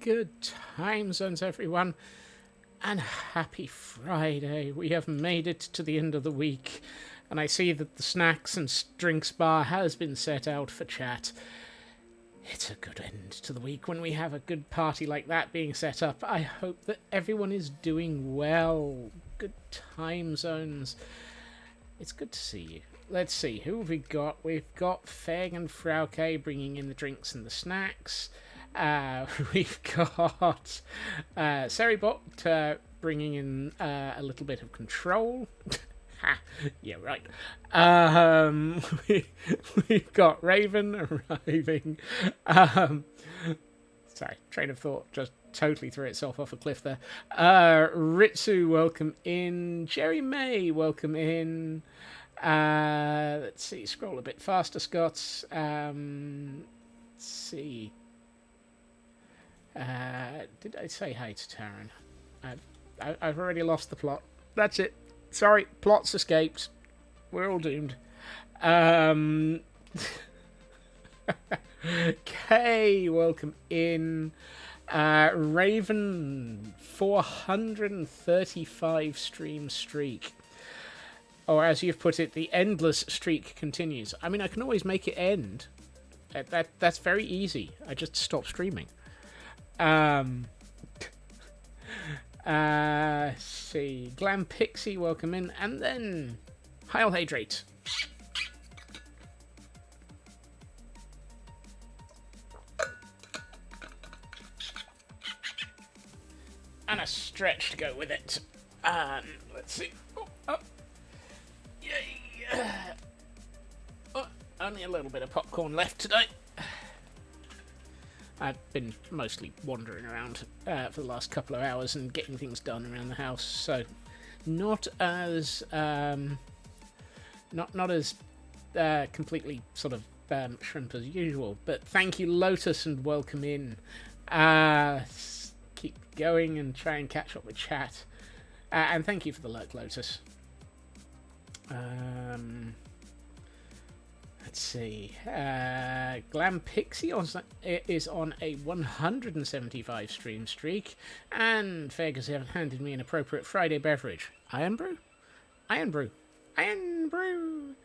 Good time zones, everyone, and happy Friday. We have made it to the end of the week, and I see that the snacks and drinks bar has been set out for chat. It's a good end to the week when we have a good party like that being set up. I hope that everyone is doing well. Good time zones. It's good to see you. Let's see, who have we got? We've got Feg and Frauke bringing in the drinks and the snacks. We've got Seribot bringing in a little bit of control. Yeah, right. We've got Raven arriving. Sorry, train of thought just totally threw itself off a cliff there. Ritsu, welcome in. Jerry May, welcome in. Let's see, scroll a bit faster, Scott. Let's see. Did I say hi to Taryn? I've already lost the plot. That's it. Sorry, plot's escaped. We're all doomed. Kay, welcome in. Raven, 435 stream streak. Or as you've put it, the endless streak continues. I mean, I can always make it end. That's very easy. I just stop streaming. See, Glam Pixie, welcome in, and then Heil Hydrate. And a stretch to go with it. Let's see. Oh. Yay. Oh, only a little bit of popcorn left today. I've been mostly wandering around for the last couple of hours and getting things done around the house, so not as completely sort of shrimp as usual. But thank you, Lotus, and welcome in. Keep going and try and catch up with chat, and thank you for the lurk, Lotus. Let's see. Glam Pixie is on a 175 stream streak, and Feg has handed me an appropriate Friday beverage. Iron Brew? Iron Brew. Iron Brew!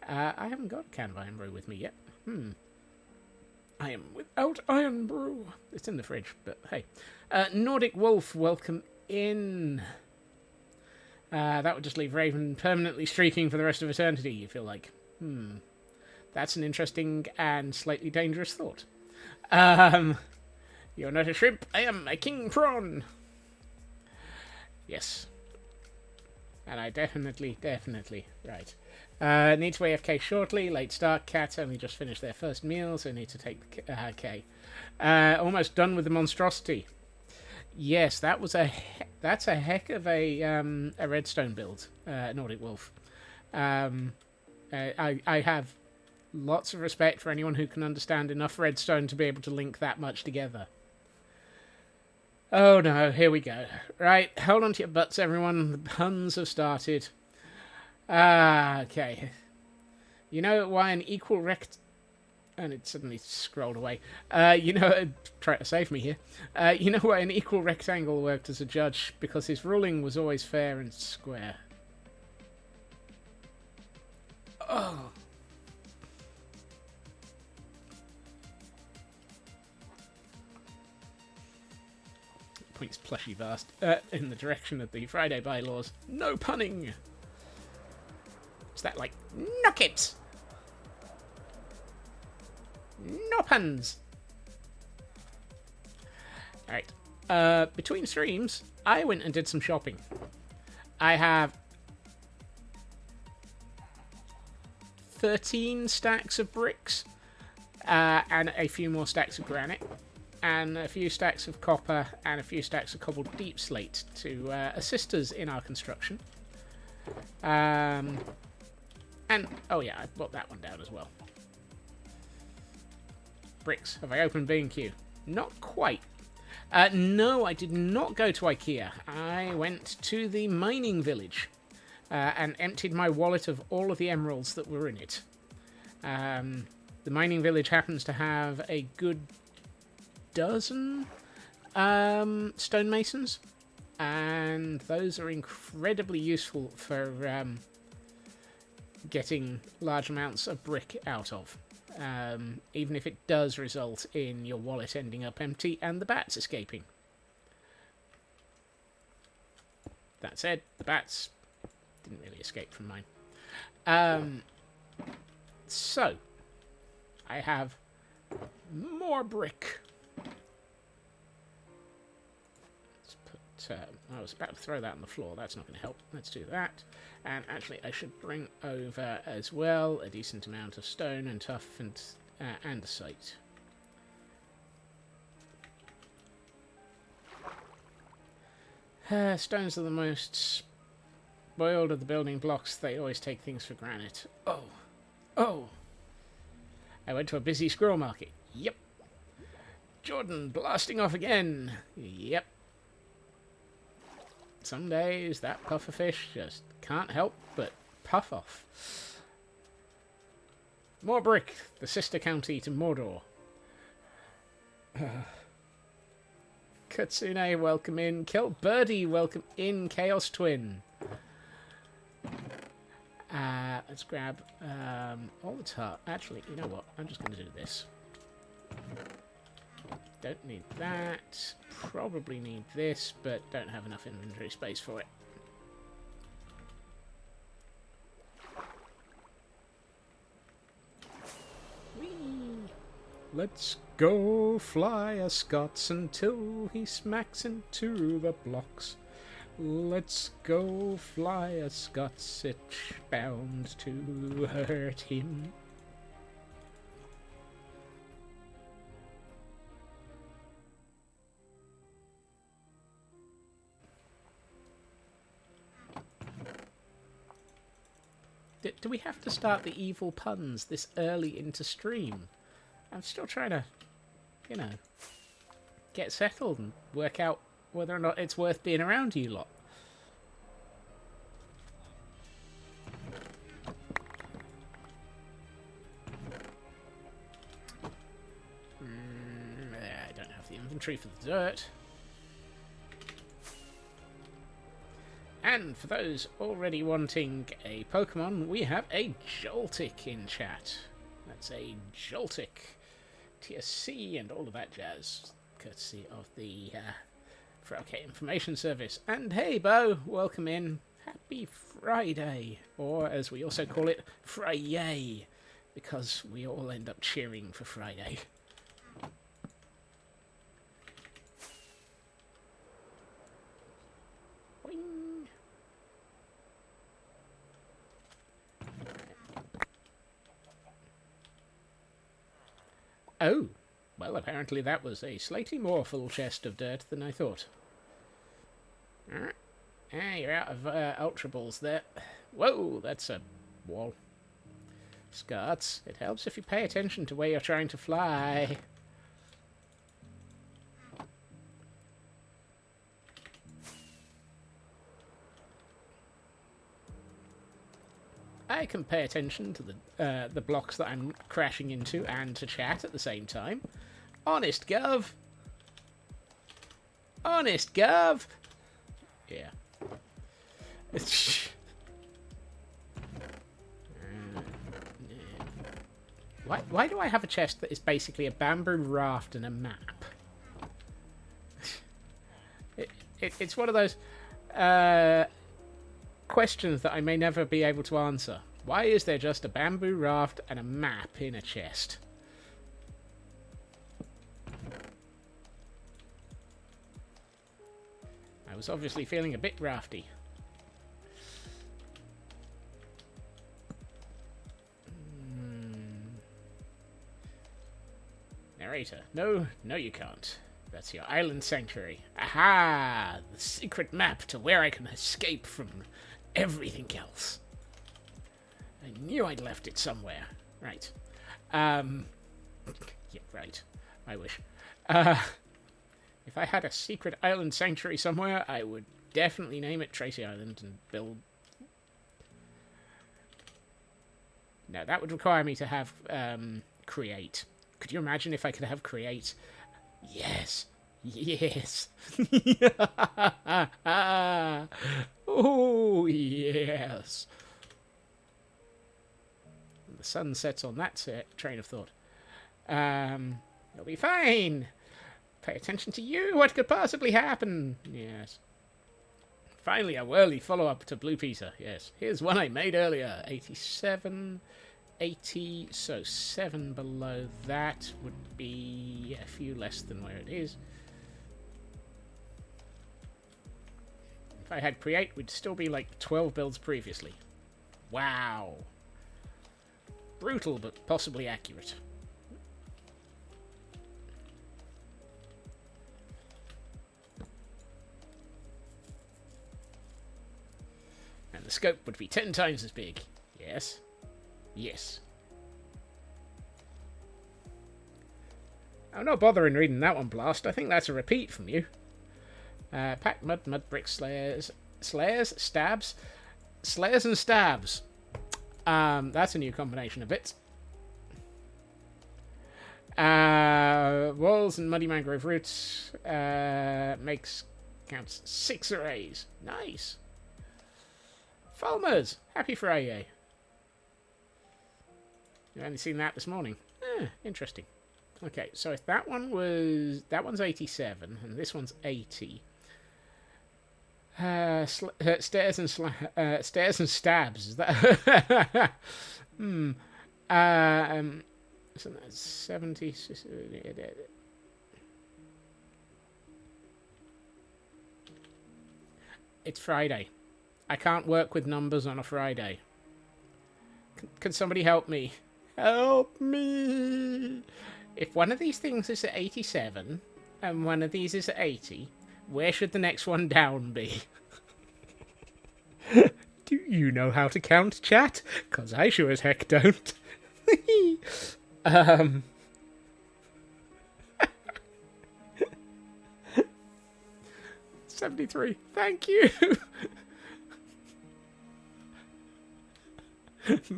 I haven't got a can of Iron Brew with me yet. I am without Iron Brew. It's in the fridge, but hey. Nordic Wolf, welcome in. That would just leave Raven permanently streaking for the rest of eternity, you feel like. That's an interesting and slightly dangerous thought. You're not a shrimp, I am a king prawn. Yes. And I definitely, right. Need to AFK shortly. Late start. Cats only just finished their first meal, so need to take the K. Almost done with the monstrosity. Yes, that's a heck of a redstone build, Nordic Wolf. I have lots of respect for anyone who can understand enough redstone to be able to link that much together. Oh no, here we go. Right, hold on to your butts, everyone. The puns have started. Okay. You know why an equal and it suddenly scrolled away. Try to save me here. You know why an equal rectangle worked as a judge? Because his ruling was always fair and square. Oh. Points plushy vast in the direction of the Friday bylaws. No punning. Is that like knock it? No puns. Alright. Between streams, I went and did some shopping. I have 13 stacks of bricks and a few more stacks of granite and a few stacks of copper and a few stacks of cobbled deep slate to assist us in our construction. And oh yeah, I brought that one down as well. Bricks. Have I opened B&Q? Not quite. No, I did not go to IKEA. I went to the mining village and emptied my wallet of all of the emeralds that were in it. The mining village happens to have a good dozen Stonemasons, and those are incredibly useful for getting large amounts of brick out of. Even if it does result in your wallet ending up empty and the bats escaping. That said, the bats didn't really escape from mine. So, I have more brick. Let's put... I was about to throw that on the floor. That's not going to help. Let's do that. And actually, I should bring over as well a decent amount of stone and tuff and andesite. Stones are the most spoiled of the building blocks. They always take things for granted. Oh! I went to a busy squirrel market. Yep. Jordan blasting off again. Yep. Some days that pufferfish just can't help but puff off. More brick, the sister county to Mordor. Katsune, welcome in. Birdie, welcome in. Chaos Twin. Let's grab all the tar. Actually, you know what? I'm just going to do this. Don't need that. Probably need this, but don't have enough inventory space for it. Whee! Let's go fly a Scots until he smacks into the blocks. Let's go fly a Scots, it's bound to hurt him. Do we have to start the evil puns this early into stream? I'm still trying to, you know, get settled and work out whether or not it's worth being around you lot. I don't have the inventory for the dirt. And for those already wanting a Pokemon, we have a Joltik in chat. That's a Joltik. TSC and all of that jazz. Courtesy of the Feralcate Information Service. And hey, Bo, welcome in. Happy Friday. Or, as we also call it, Friday. Because we all end up cheering for Friday. Boing. Oh, well, apparently that was a slightly more full chest of dirt than I thought. Alright. You're out of Ultra Balls there. Whoa, that's a wall. Scots, it helps if you pay attention to where you're trying to fly. I can pay attention to the blocks that I'm crashing into and to chat at the same time. Honest, Gov. Honest, Gov. Yeah. Why do I have a chest that is basically a bamboo raft and a map? It's one of those questions that I may never be able to answer. Why is there just a bamboo raft and a map in a chest? I was obviously feeling a bit rafty. Narrator. No, you can't. That's your island sanctuary. Aha! The secret map to where I can escape from everything else. I knew I'd left it somewhere. Right. Yeah, right. I wish. If I had a secret island sanctuary somewhere, I would definitely name it Tracy Island and build... No, that would require me to have create. Could you imagine if I could have create? Yes. Yes. Oh, yes. The sun sets on that train of thought. You'll be fine. Pay attention to you. What could possibly happen? Yes. Finally, a whirly follow-up to Blue Peter. Yes. Here's one I made earlier. 87, 80. So 7 below that would be a few less than where it is. If I had create, we'd still be like 12 builds previously. Wow. Brutal, but possibly accurate. And the scope would be 10 times as big. Yes. Yes. I'm not bothering reading that one, Blast. I think that's a repeat from you. Packed mud, brick, slayers, stabs, slayers and stabs. That's a new combination of bits. Walls and muddy mangrove roots counts 6 arrays. Nice. Fulmers, happy Friday. You've only seen that this morning. Interesting. Okay, so if that one's 87 and this one's 80. Stairs and stabs. Is that? So that's 70. It's Friday. I can't work with numbers on a Friday. Can somebody help me? Help me! If one of these things is at 87 and one of these is at 80, where should the next one down be? Do you know how to count, chat? 'Cause I sure as heck don't. 73. Thank you.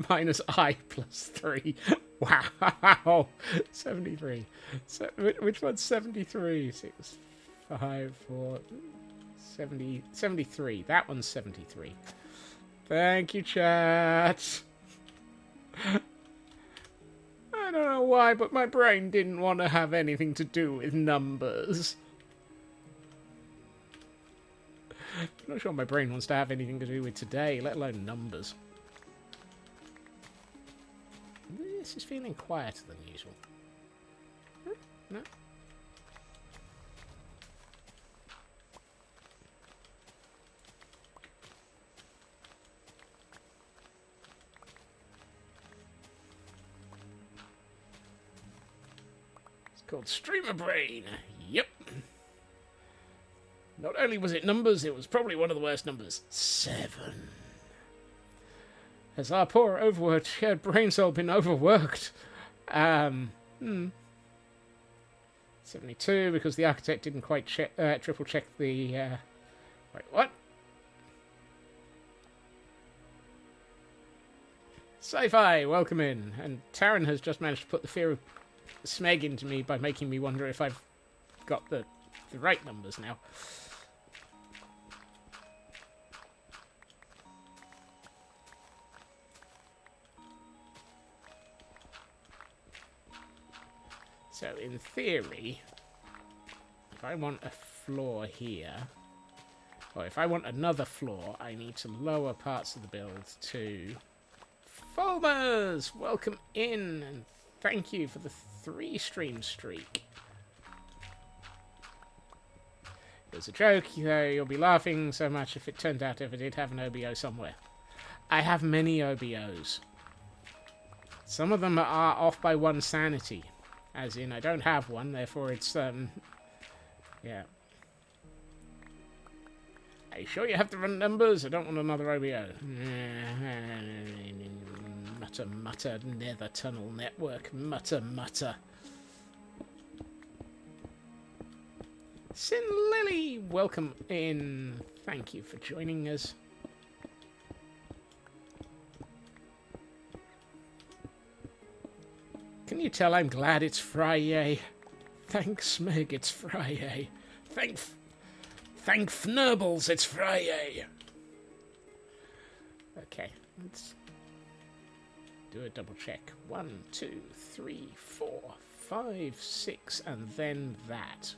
Minus I plus 3. Wow. 73. So, which one's 73? 6, 5, 4, 70, 73. That one's 73. Thank you, chat. I don't know why, but my brain didn't want to have anything to do with numbers. I'm not sure my brain wants to have anything to do with today, let alone numbers. This is feeling quieter than usual. No? It's called Streamer Brain. Yep. Not only was it numbers, it was probably one of the worst numbers. 7. Has our poor overworked shared brain cell been overworked? 72, because the architect didn't quite triple check the... Wait, what? Sci-Fi, welcome in. And Taryn has just managed to put the fear of Smeg into me by making me wonder if I've got the right numbers now. So, in theory, if I want a floor here, or if I want another floor, I need to lower parts of the build to... Fulmers! Welcome in, and thank you for the 3-stream streak. It was a joke, though you'll be laughing so much if it turned out if I did have an OBO somewhere. I have many OBOs. Some of them are off by 1 sanity. As in, I don't have one, therefore it's, yeah. Are you sure you have the run numbers? I don't want another OBO. Mutter, mutter, nether tunnel network. Mutter, mutter. Sin Lily, welcome in. Thank you for joining us. Can you tell I'm glad it's Friday? Thank Smeg, it's Friday. Thank Fnurbles, it's Friday. Okay, let's do a double check. 1, 2, 3, 4, 5, 6, and then that.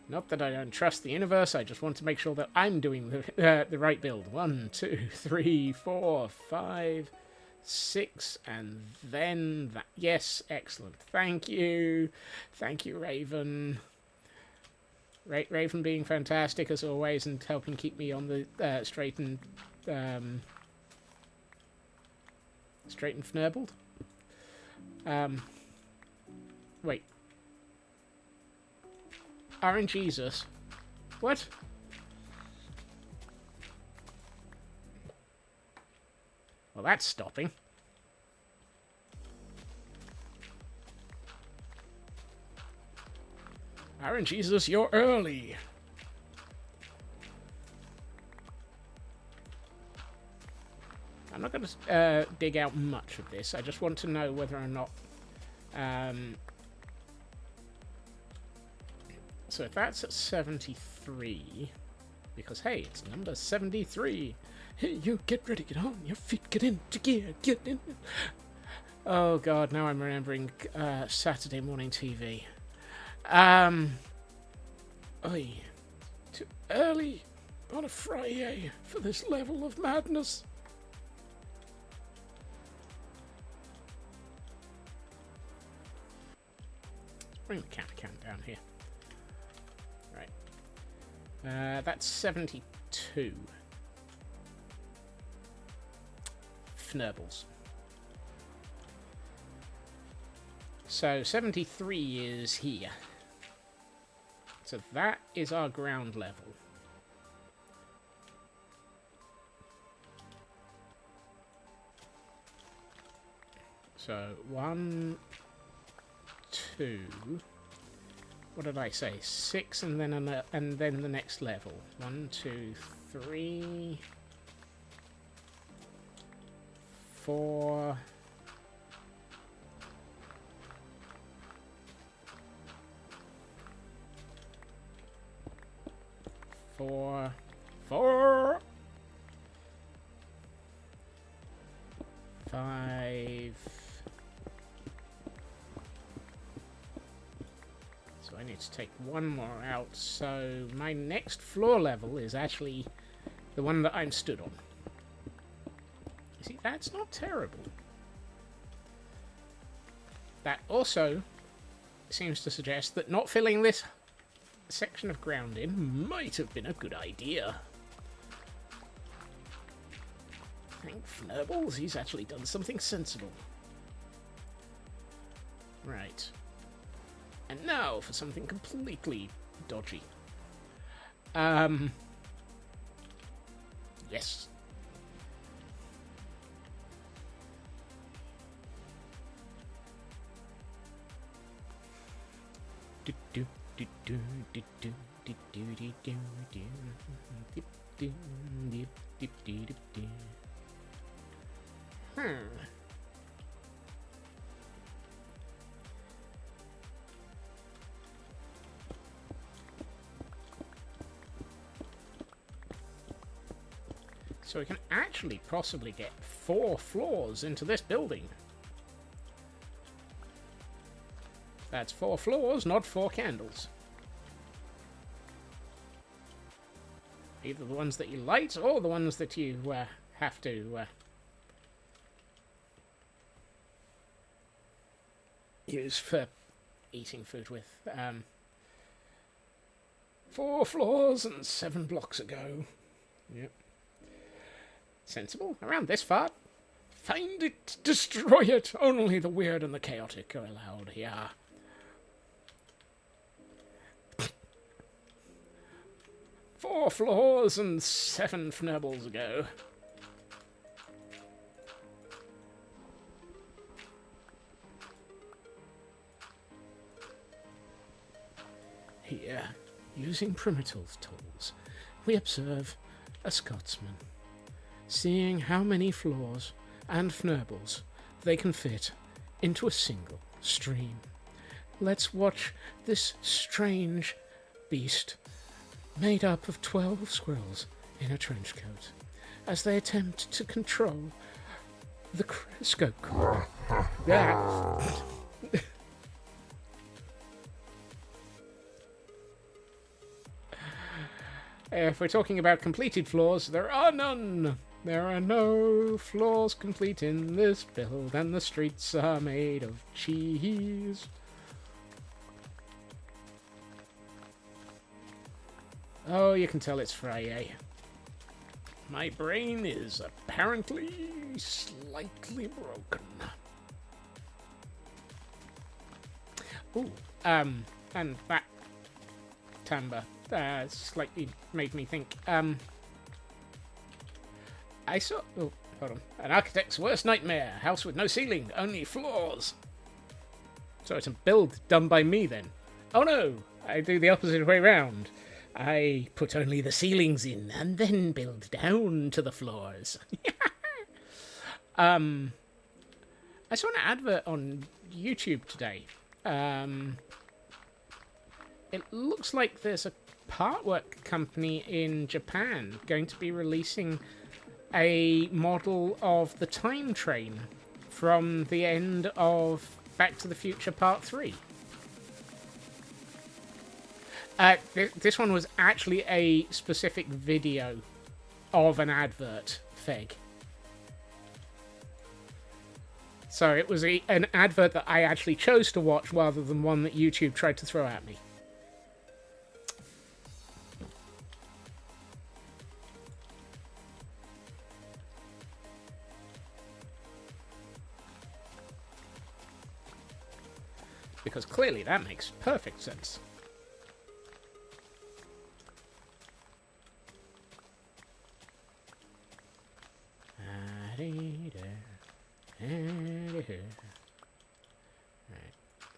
Not that I don't trust the universe, I just want to make sure that I'm doing the right build. 1, 2, 3, 4, 5, 6, and then that. Yes, excellent. Thank you. Thank you, Raven. Raven being fantastic as always and helping keep me on the straight and fnurbled. Wait. RNGesus. What? Well, that's stopping. RNGesus, you're early. I'm not going to dig out much of this. I just want to know whether or not... so if that's at 73... Because, hey, it's number 73. Hey, you, get ready, get on your feet, get into gear, get in. Oh, God, now I'm remembering Saturday morning TV. Oi, too early on a Friday for this level of madness. Let's bring the counter count down here. Right. That's 72. Fnurbles. So 73 is here. So that is our ground level. So 1, 2. What did I say? 6, and then the next level. 1, 2, 3, 4. 4, 5. So I need to take one more out. So my next floor level is actually the one that I'm stood on. You see, that's not terrible. That also seems to suggest that not filling this section of ground in might have been a good idea. Thank Fnurbles, he's actually done something sensible. Right. And now for something completely dodgy. Yes. So we can actually possibly get 4 floors into this building. That's 4 floors, not 4 candles. Either the ones that you light or the ones that you have to use for eating food with. 4 floors and 7 blocks ago. Yep. Sensible. Around this far. Find it, destroy it. Only the weird and the chaotic are allowed here. Four floors and 7 Fnurbles ago. Here, using Primitive tools, we observe a Scotsman, seeing how many floors and Fnurbles they can fit into a single stream. Let's watch this strange beast made up of 12 squirrels in a trench coat as they attempt to control the Cresco Core. If we're talking about completed floors, there are none. There are no floors complete in this build, and the streets are made of cheese. Oh, you can tell it's Friday. My brain is apparently slightly broken. Ooh, and that timbre slightly made me think. I saw... Oh, hold on. An architect's worst nightmare. House with no ceiling, only floors. So it's a build done by me then. Oh no, I do the opposite way round. I put only the ceilings in and then build down to the floors. I saw an advert on YouTube today. It looks like there's a partwork company in Japan going to be releasing a model of the time train from the end of Back to the Future Part 3. This one was actually a specific video of an advert, Feg. So it was an advert that I actually chose to watch rather than one that YouTube tried to throw at me. Because clearly that makes perfect sense. Right,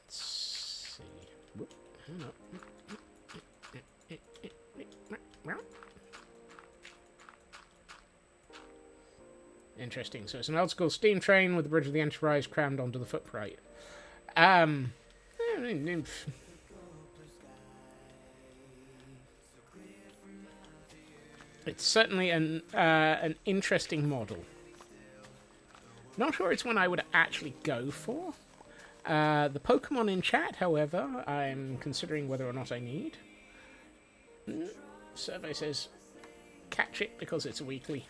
let's see. Whoop, interesting. So it's an old school steam train with the bridge of the Enterprise crammed onto the footplate. It's certainly an interesting model. Not sure it's one I would actually go for. The Pokemon in chat, however, I'm considering whether or not I need. Survey says, catch it because it's a weekly.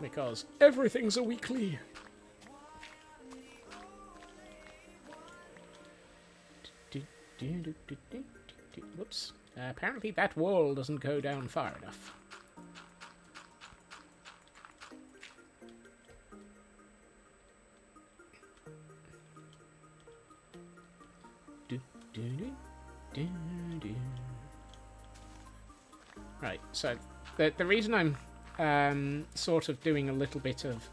Because everything's a weekly. Whoops. Apparently that wall doesn't go down far enough. Right, so the reason I'm sort of doing a little bit of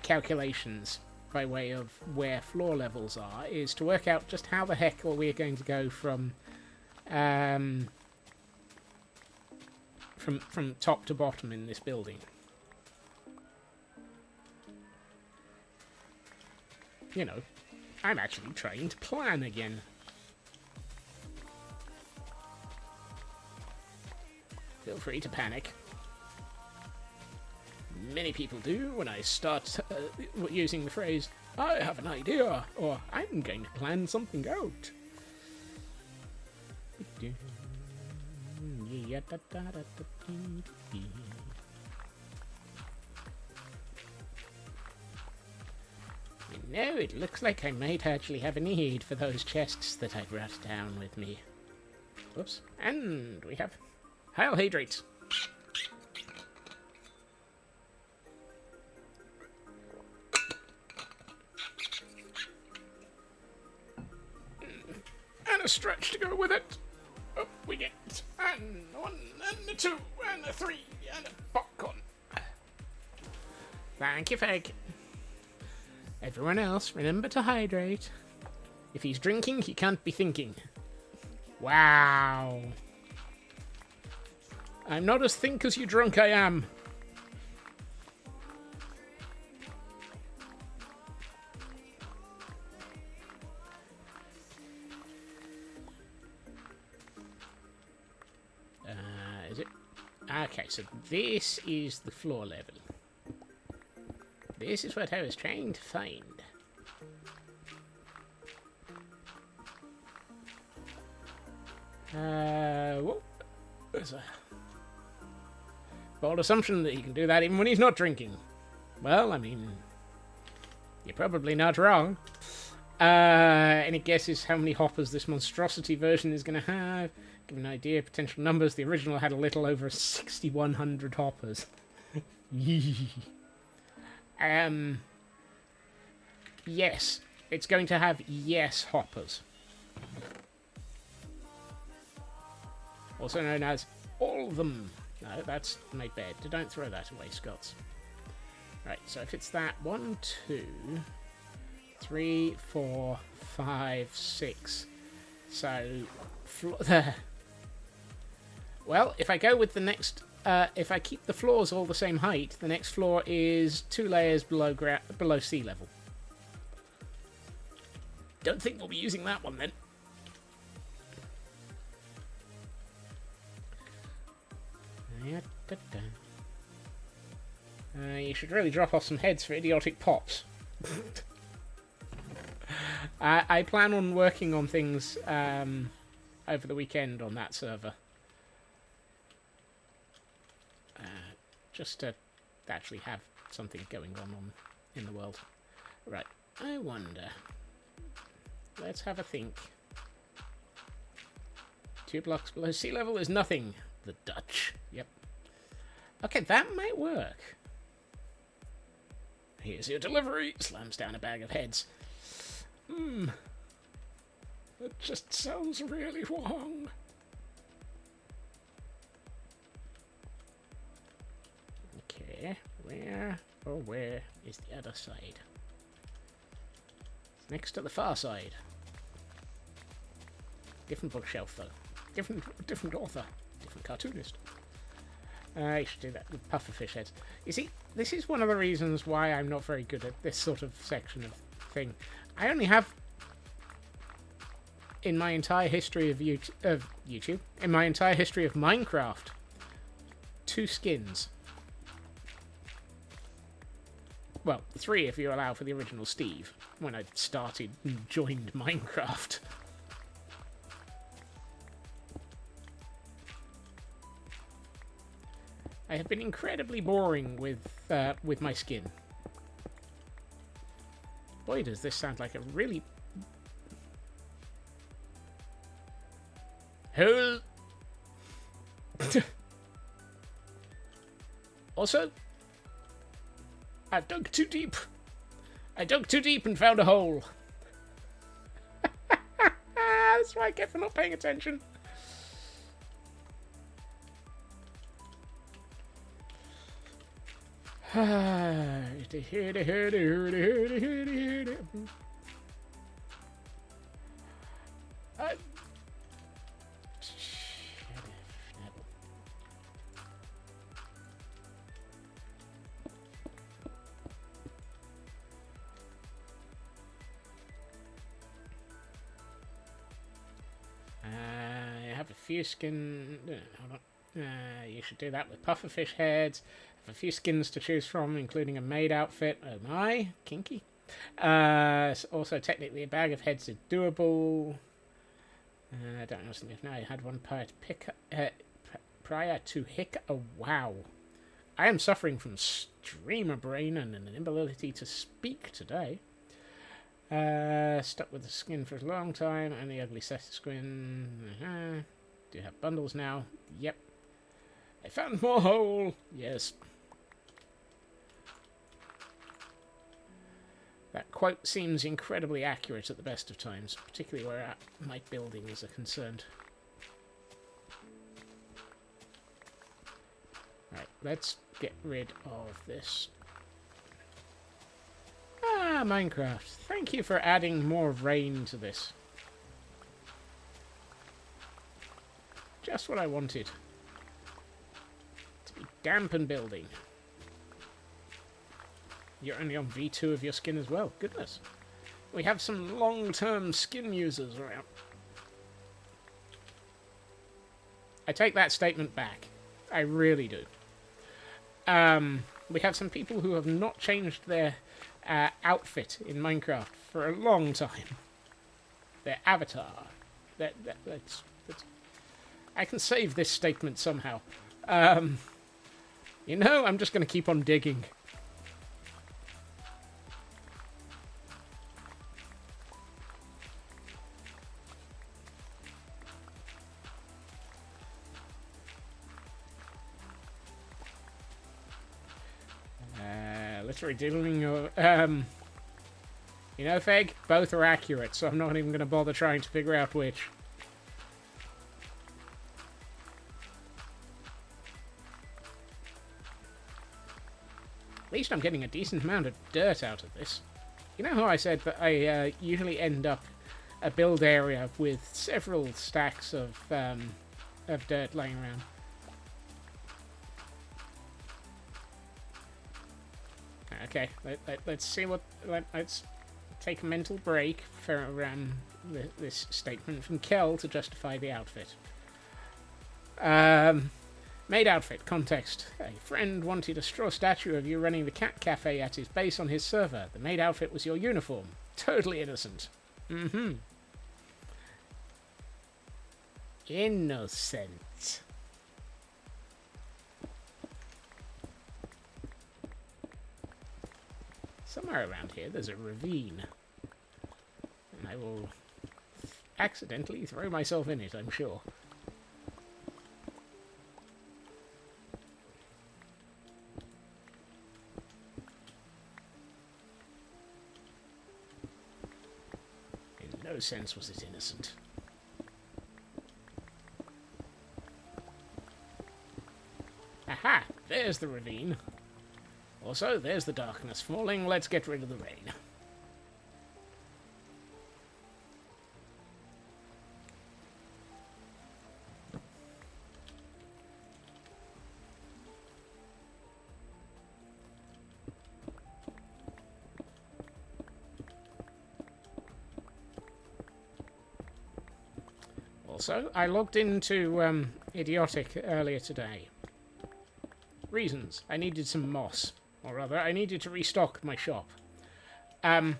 calculations by way of where floor levels are is to work out just how the heck are we going to go from top to bottom in this building. You know, I'm actually trying to plan again. Feel free to panic. Many people do when I start using the phrase, I have an idea, or I'm going to plan something out. No, it looks like I might actually have a need for those chests that I brought down with me. Whoops. And we have Hail Hydrates. And a stretch to go with it. Up we get. And a 1, and a 2, and a 3, and a popcorn. Thank you, Feg. Everyone else, remember to hydrate. If he's drinking, he can't be thinking. Wow. I'm not as think as you drunk I am. Okay, so this is the floor level. This is what I was trying to find. Whoa. There's a bold assumption that he can do that even when he's not drinking. Well, I mean, you're probably not wrong. Any guesses how many hoppers this monstrosity version is going to have? Give an idea, potential numbers. The original had a little over 6,100 hoppers. Yes. It's going to have yes hoppers. Also known as all of them. No, that's my bed. Don't throw that away, Scots. Right, so if it's that, 1, 2, 3, 4, 5, 6. So, there. Well, if I go with the next, if I keep the floors all the same height, the next floor is 2 layers below sea level. Don't think we'll be using that one then. You should really drop off some heads for idiotic pops. I plan on working on things over the weekend on that server. Just to actually have something going on in the world. Right, I wonder. Let's have a think. 2 blocks below sea level is nothing. The Dutch. Yep. Okay, that might work. Here's your delivery. Slams down a bag of heads. That just sounds really wrong. Okay, where is the other side? It's next to the far side. Different bookshelf though. Different author. Different cartoonist. I should do that with pufferfish heads. You see, this is one of the reasons why I'm not very good at this sort of section of thing. I only have, in my entire history of YouTube, in my entire history of Minecraft, 2 skins. Well, 3 if you allow for the original Steve, when I started and joined Minecraft. I have been incredibly boring with my skin. Boy, does this sound like a really... Who? Also, I dug too deep. I dug too deep and found a hole. That's what I get for not paying attention. I have a few skin. Hold on. You should do that with pufferfish heads. Have a few skins to choose from, including a maid outfit. Oh my, kinky. Also, technically, a bag of heads is doable. I don't know if now I had one prior to hic. Oh wow, I am suffering from streamer brain and an inability to speak today. Stuck with the skin for a long time, and the ugly set of skin. Do you have bundles now? Yep. I found more hole. Yes. That quote seems incredibly accurate at the best of times, particularly where my buildings are concerned. Right, let's get rid of this. Ah, Minecraft. Thank you for adding more rain to this. Just what I wanted. To be damp and building. You're only on V2 of your skin as well. Goodness. We have some long-term skin users around. I take that statement back. I really do. We have some people who have not changed their outfit in Minecraft for a long time. Their avatar. That's I can save this statement somehow. You know, I'm just going to keep on digging. Literally diddling your... you know, Feg, both are accurate, so I'm not even going to bother trying to figure out which. At least I'm getting a decent amount of dirt out of this. You know how I said that I usually end up a build area with several stacks of dirt laying around? Okay, let's see what... Let's take a mental break for this statement from Kel to justify the outfit. Made outfit. Context. A friend wanted a straw statue of you running the cat cafe at his base on his server. The made outfit was your uniform. Totally innocent. Mm-hmm. Innocent. Somewhere around here there's a ravine. And I will accidentally throw myself in it, I'm sure. In no sense was it innocent. Aha! There's the ravine. Also, there's the darkness falling. Let's get rid of the rain. Also, I logged into Idiotic earlier today. Reasons. I needed some moss. Or rather, I needed to restock my shop. My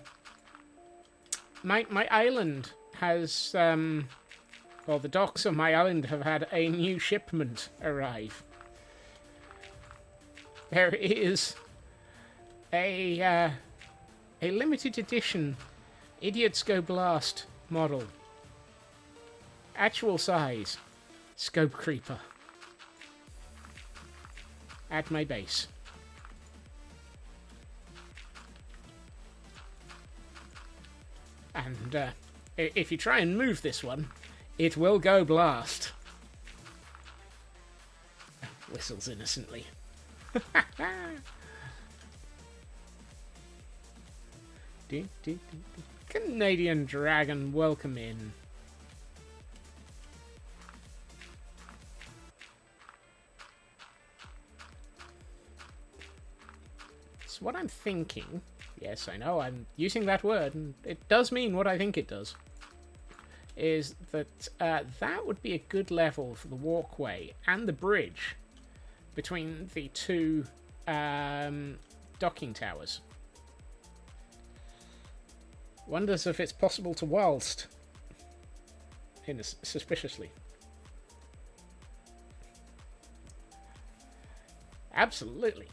island has... well, the docks on my island have had a new shipment arrive. There is a limited edition Idiots Go Blast model. Actual size. Scope Creeper. At my base. And if you try and move this one, it will go blast. Whistles innocently. Canadian Dragon, welcome in. So what I'm thinking... Yes, I know, I'm using that word, and it does mean what I think it does. Is that that would be a good level for the walkway and the bridge between the two docking towers. Wonders if it's possible to whilst. Suspiciously. Absolutely.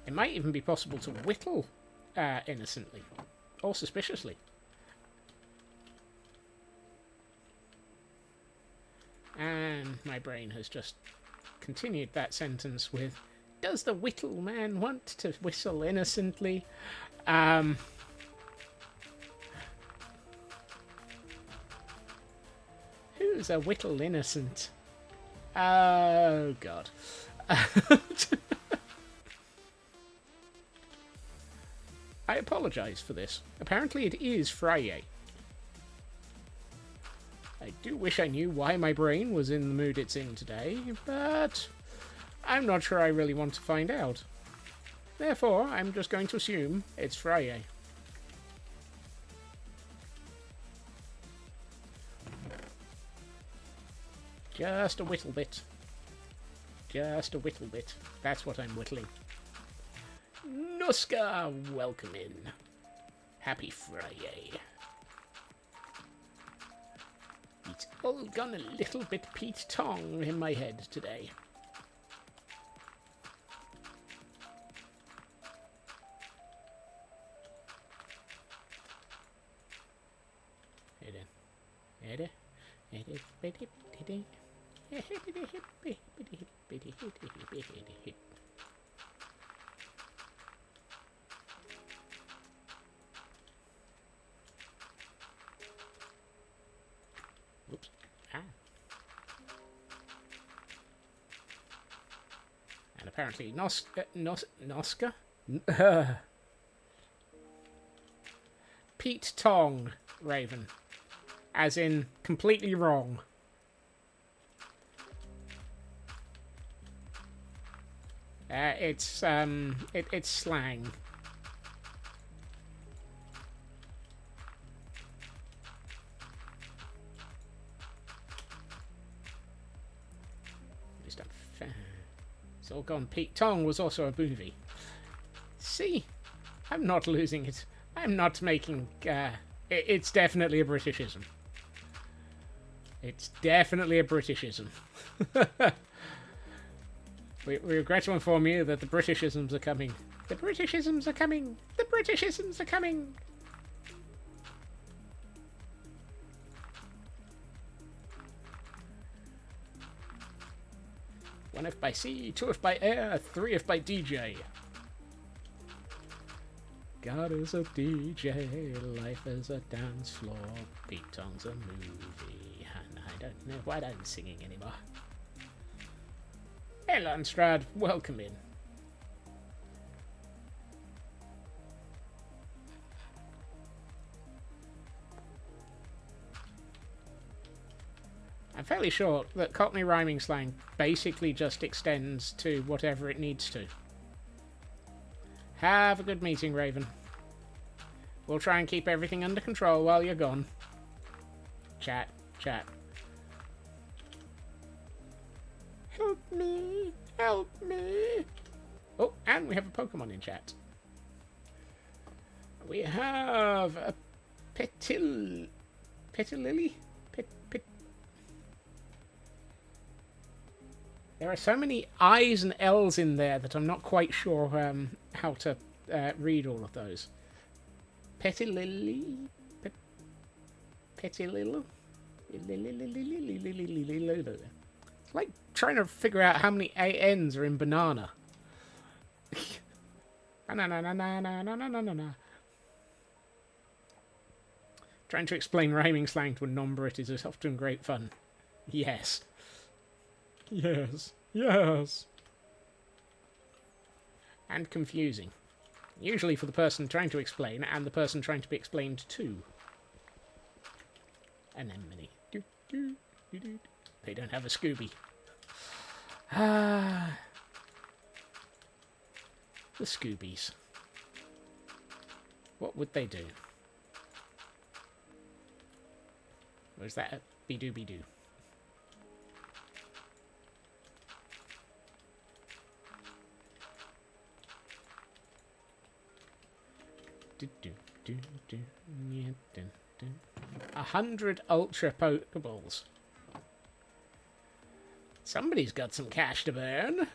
It might even be possible to whittle innocently or suspiciously. And my brain has just continued that sentence with, does the whittle man want to whistle innocently? Who's a whittle innocent? Oh, God. I apologise for this. Apparently it is Friday. I do wish I knew why my brain was in the mood it's in today, but I'm not sure I really want to find out. Therefore, I'm just going to assume it's Friday. Just a whittle bit. Just a whittle bit. That's what I'm whittling. Nuska, welcome in. Happy Friday. It's all gone a little bit Pete Tong in my head today. Oops. Ah. And apparently Noska? Pete Tong, Raven. As in, completely wrong. It's slang. It's all gone. Pete Tong was also a movie. See? I'm not losing it. I'm not making... it's definitely a Britishism. It's definitely a Britishism. We regret to inform you that the Britishisms are coming. The Britishisms are coming! The Britishisms are coming! One if by sea, two if by air, three if by DJ. God is a DJ, life is a dance floor, Pete Tong's a movie, and I don't know why I'm singing anymore. Hey Landstrad, welcome in. I'm fairly sure that Cockney rhyming slang basically just extends to whatever it needs to. Have a good meeting, Raven. We'll try and keep everything under control while you're gone. Chat, chat. Help me, help me. Oh, and we have a Pokemon in chat. We have a Petililli? There are so many I's and L's in there that I'm not quite sure how to read all of those. Petililli? Petililli? It's like trying to figure out how many ANs are in banana. Trying to explain rhyming slang to a non-Brit is often great fun. Yes. Yes. Yes. And confusing. Usually for the person trying to explain and the person trying to be explained to. Anemone. They don't have a Scooby. Ah. The Scoobies. What would they do? Or is that a be-do-be-do? Do, 100 Ultra Pokeballs. Somebody's got some cash to burn.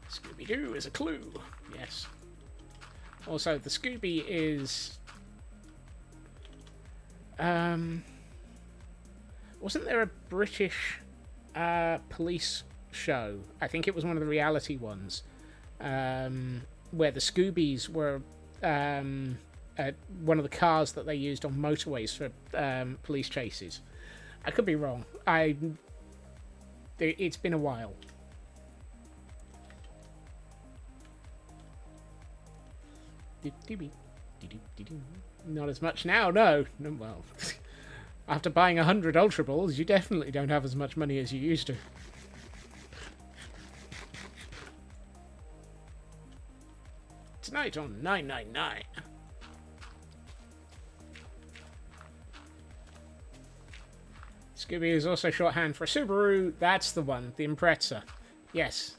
Scooby-Doo is a clue. Yes. Also, the Scooby is... wasn't there a British police show? I think it was one of the reality ones, where the Scoobies were one of the cars that they used on motorways for police chases. I could be wrong. It's been a while. Not as much now, no. No, well, after buying 100 Ultra Balls, you definitely don't have as much money as you used to. Tonight on 999. Scooby is also shorthand for Subaru. That's the one, the Impreza. Yes.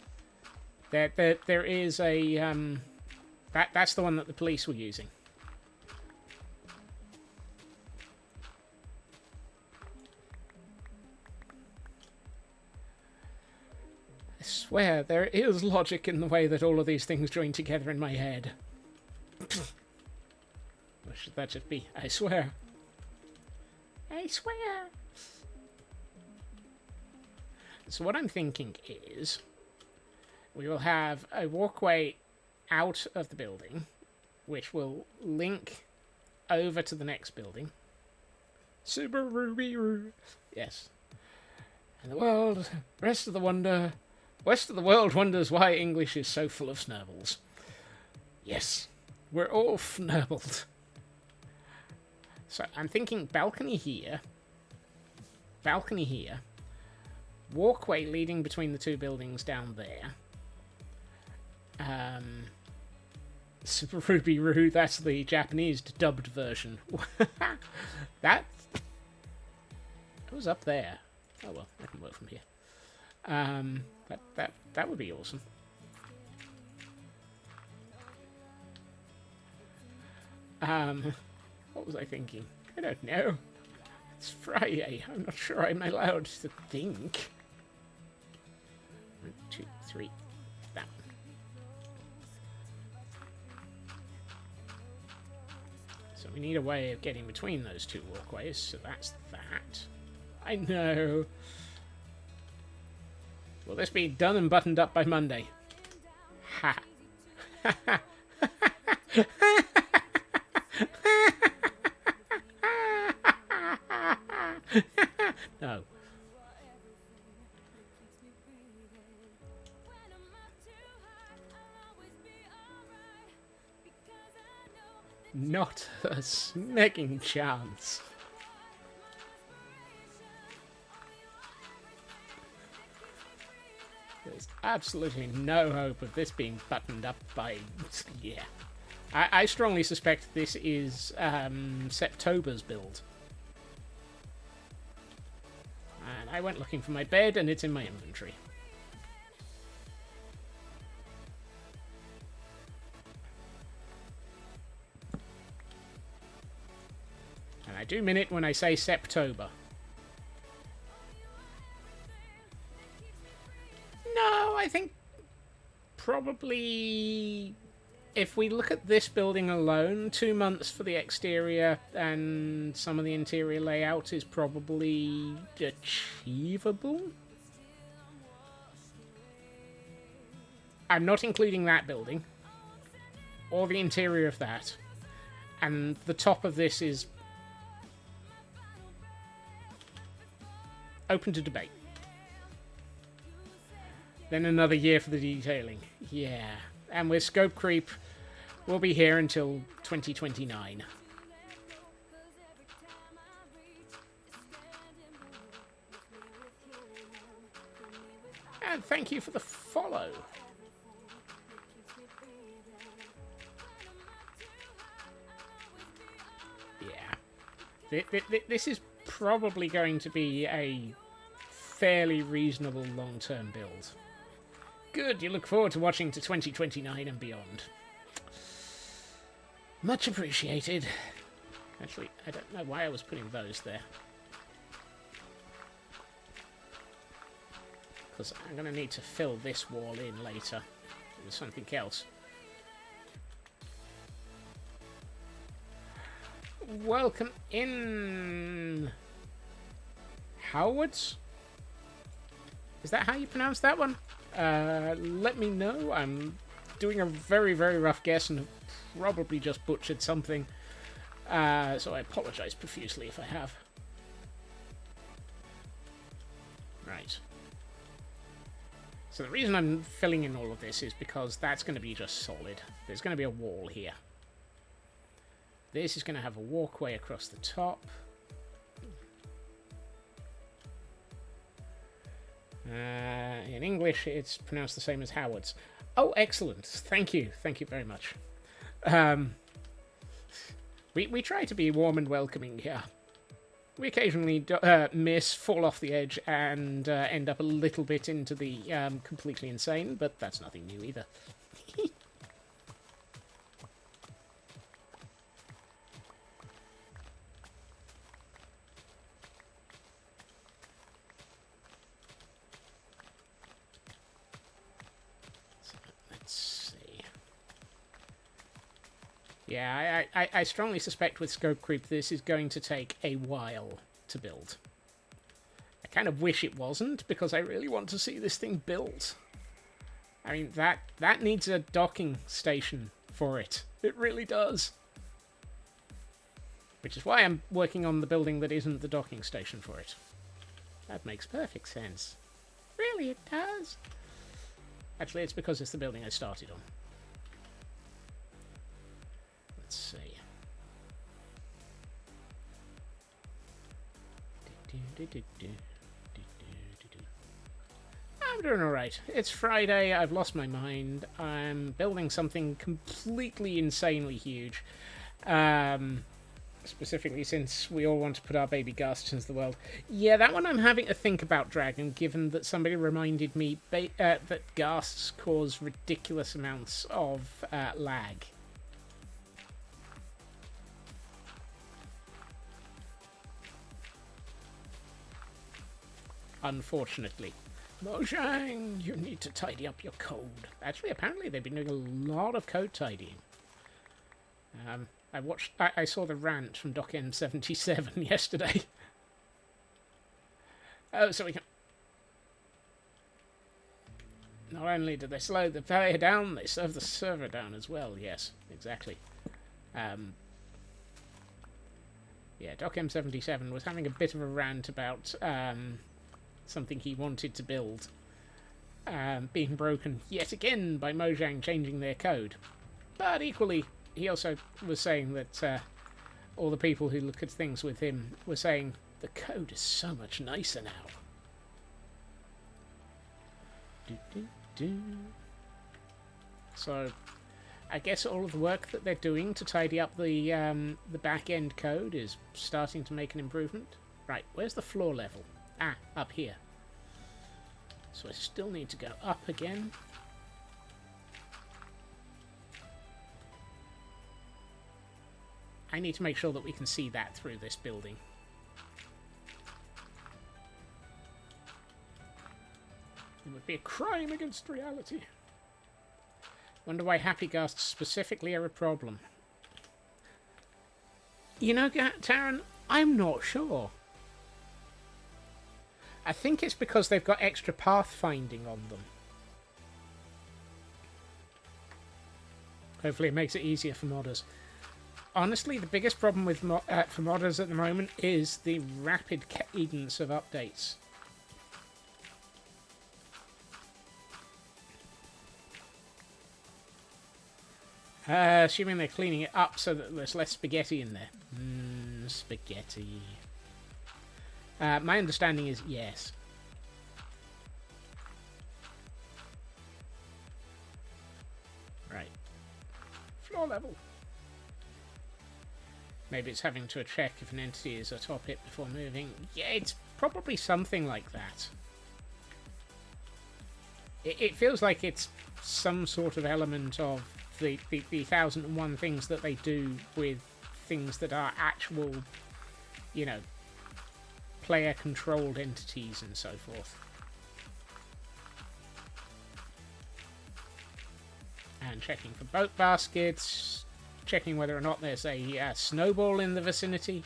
There is a... That's the one that the police were using. I swear, there is logic in the way that all of these things join together in my head. Or should that just be, I swear? I swear! So what I'm thinking is, we will have a walkway out of the building, which will link over to the next building. Subaru. Yes. And the rest of the world wonders why English is so full of snurbles. Yes, we're all fnurbled. So I'm thinking balcony here, walkway leading between the two buildings down there. Super Ruby Roo, that's the Japanese dubbed version. That was up there. Oh well, I can work from here. That would be awesome. What was I thinking? I don't know. It's Friday. I'm not sure I'm allowed to think. 1, 2, 3. That one. So we need a way of getting between those two walkways, so that's that. I know. Will this be done and buttoned up by Monday? Ha. No. Not a smecking chance. There's absolutely no hope of this being buttoned up by... Yeah. I strongly suspect this is Septober's build. And I went looking for my bed, and it's in my inventory. And I do mean it when I say Septober. No, I think probably... If we look at this building alone, 2 months for the exterior and some of the interior layout is probably achievable. I'm not including that building, or the interior of that. And the top of this is open to debate. Then another year for the detailing. Yeah. And with scope creep, we'll be here until 2029. And thank you for the follow. Yeah. This is probably going to be a fairly reasonable long-term build. Good, you look forward to watching to 2029 and beyond. Much appreciated. Actually, I don't know why I was putting those there. Because I'm going to need to fill this wall in later with something else. Welcome in, Howards? Is that how you pronounce that one? Let me know. I'm doing a very, very rough guess and have probably just butchered something. So I apologize profusely if I have. Right. So the reason I'm filling in all of this is because that's going to be just solid. There's going to be a wall here. This is going to have a walkway across the top. In English, it's pronounced the same as Howard's. Oh, excellent. Thank you. Thank you very much. We try to be warm and welcoming here. We occasionally miss, fall off the edge, and end up a little bit into the completely insane, but that's nothing new either. Yeah, I strongly suspect with scope creep this is going to take a while to build. I kind of wish it wasn't, because I really want to see this thing built. I mean, that needs a docking station for it. It really does. Which is why I'm working on the building that isn't the docking station for it. That makes perfect sense. Really, it does. Actually, it's because it's the building I started on. Let's see. I'm doing alright. It's Friday, I've lost my mind. I'm building something completely insanely huge. Specifically since we all want to put our baby ghasts into the world. Yeah, that one I'm having to think about, Dragon, given that somebody reminded me that ghasts cause ridiculous amounts of lag. Unfortunately. Mojang, you need to tidy up your code. Actually, apparently they've been doing a lot of code tidying. I saw the rant from DocM77 yesterday. Oh, so we can... Not only do they slow the player down, they slow the server down as well. Yes, exactly. Yeah, DocM77 was having a bit of a rant about something he wanted to build being broken yet again by Mojang changing their code. But equally, he also was saying that all the people who look at things with him were saying the code is so much nicer now. So, I guess all of the work that they're doing to tidy up the back-end code is starting to make an improvement. Right, where's the floor level? Ah, up here. So I still need to go up again. I need to make sure that we can see that through this building. It would be a crime against reality. Wonder why happy ghasts specifically are a problem. You know, Taran, I'm not sure. I think it's because they've got extra pathfinding on them. Hopefully it makes it easier for modders. Honestly, the biggest problem with for modders at the moment is the rapid cadence of updates. Assuming they're cleaning it up so that there's less spaghetti in there. Spaghetti. My understanding is yes. Right. Floor level. Maybe it's having to check if an entity is atop it before moving. Yeah, it's probably something like that. It feels like it's some sort of element of the 1001 things that they do with things that are actual, you know, player-controlled entities and so forth. And checking for boat baskets, checking whether or not there's a snowball in the vicinity.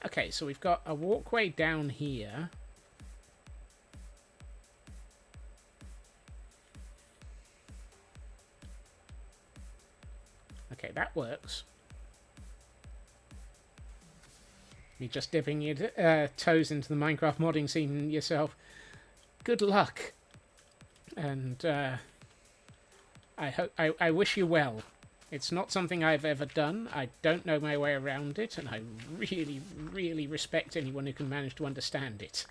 Okay, so we've got a walkway down here. Okay, that works. Me just dipping your toes into the Minecraft modding scene yourself. Good luck. And I wish you well. It's not something I've ever done. I don't know my way around it, and I really, really respect anyone who can manage to understand it.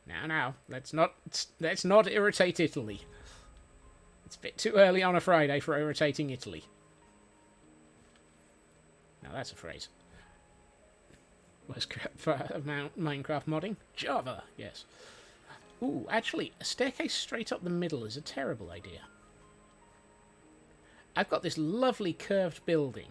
Now, let's not irritate Italy. It's a bit too early on a Friday for irritating Italy. Now that's a phrase. Worst crap for Minecraft modding? Java, yes. Ooh, actually, a staircase straight up the middle is a terrible idea. I've got this lovely curved building.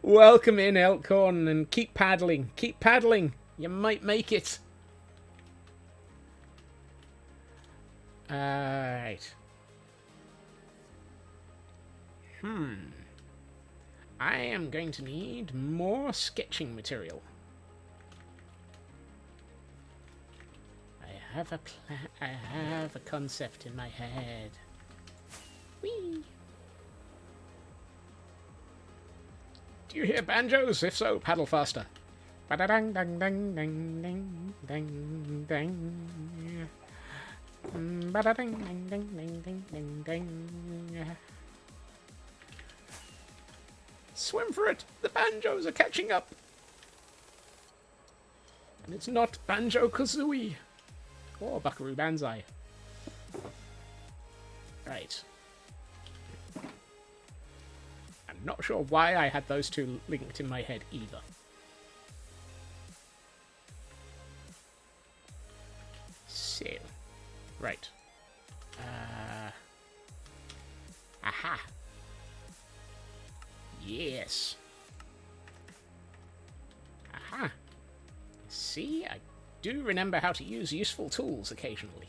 Welcome in, Elkhorn, and keep paddling. Keep paddling. You might make it. Alright. I am going to need more sketching material. I have a plan. I have a concept in my head. Whee! Do you hear banjos? If so, paddle faster. Ba-da-dang, dang, dang, dang, dang, dang, dang. Ba-da-dang, dang, dang, dang, dang, dang. Swim for it! The banjos are catching up! And it's not Banjo-Kazooie! Or Buckaroo Banzai. Right. I'm not sure why I had those two linked in my head either. So. Right. Aha! Yes. Aha. See, I do remember how to use useful tools occasionally.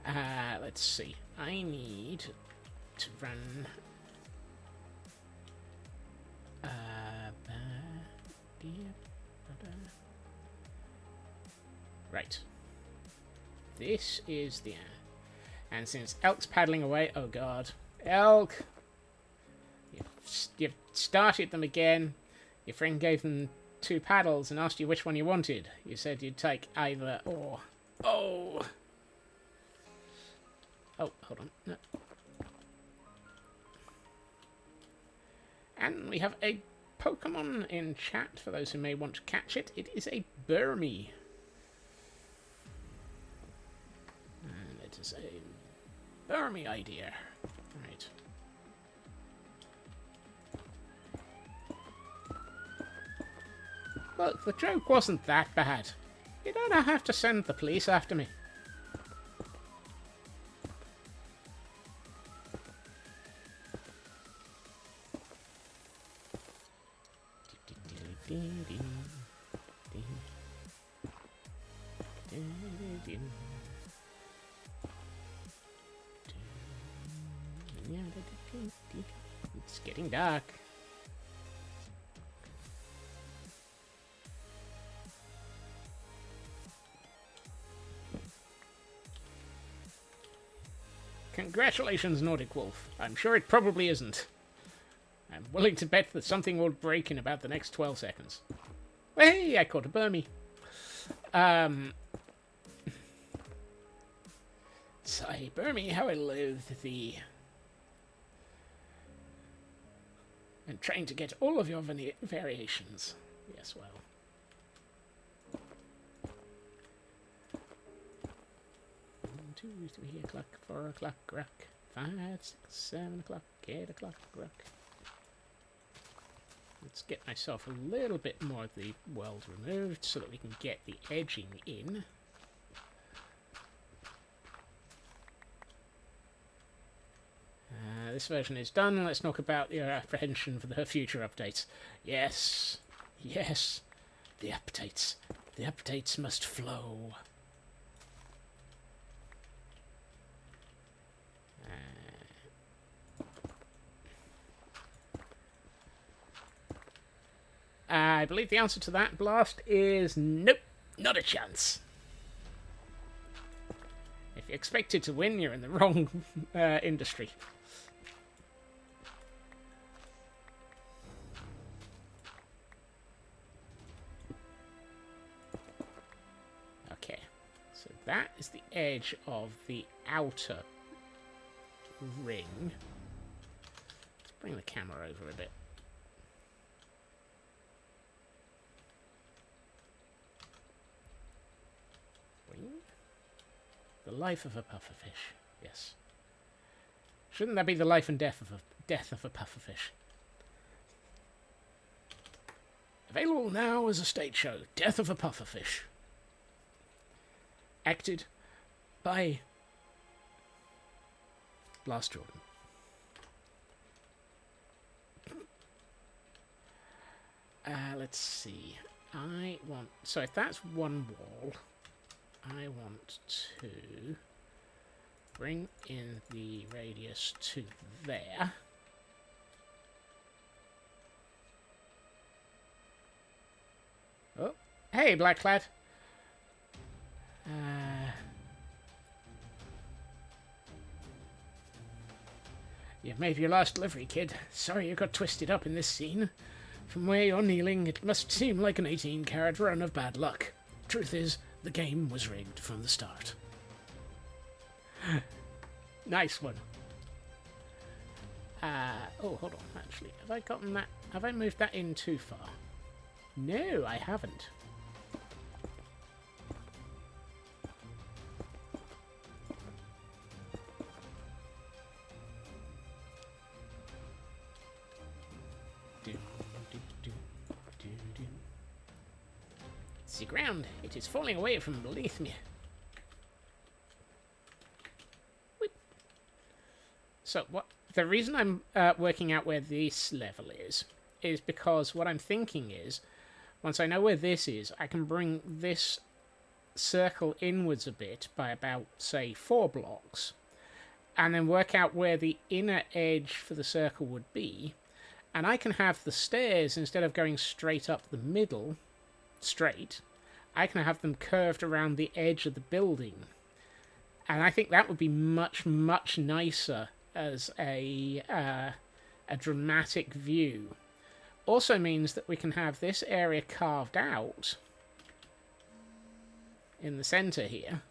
Let's see. I need to run... Right. This is the... And since Elk's paddling away... Oh, God. Elk! You've started them again. Your friend gave them 2 paddles and asked you which one you wanted. You said you'd take either or. Oh! Oh, hold on. No. And we have a Pokemon in chat for those who may want to catch it. It is a Burmy. And it is a Burmy idea. Right. Look, the joke wasn't that bad. You don't have to send the police after me. It's getting dark. Congratulations, Nordic Wolf. I'm sure it probably isn't. I'm willing to bet that something will break in about the next 12 seconds. Hey, I caught a Burmy. Sigh, Burmy, how I loathe thee. And trying to get all of your variations. Yes, well. 2, 3 o'clock, 4 o'clock, rock. 5, 6, 7 o'clock, 8 o'clock, rock. Let's get myself a little bit more of the world removed so that we can get the edging in. This version is done. Let's talk about your apprehension for the future updates. Yes, yes, the updates. The updates must flow. I believe the answer to that, Blast, is nope. Not a chance. If you expected to win, you're in the wrong industry. Okay, so that is the edge of the outer ring. Let's bring the camera over a bit. The life of a pufferfish. Yes. Shouldn't that be the life and death of a pufferfish? Available now as a stage show. Death of a pufferfish. Acted by Last Jordan. Let's see. So if that's one wall, I want to bring in the radius to there. Oh, hey, Blacklad. You've made your last delivery, kid. Sorry you got twisted up in this scene. From where you're kneeling, it must seem like an 18-carat run of bad luck. Truth is, the game was rigged from the start. Nice one. Oh, hold on, actually. Have I gotten that? Have I moved that in too far? No, I haven't. The ground, it is falling away from beneath me. Whoop. So what? The reason I'm working out where this level is because what I'm thinking is, once I know where this is, I can bring this circle inwards a bit by about, say, 4 blocks, and then work out where the inner edge for the circle would be, and I can have the stairs, instead of going straight up the middle, straight, I can have them curved around the edge of the building. And I think that would be much, much nicer as a dramatic view. Also means that we can have this area carved out in the center here.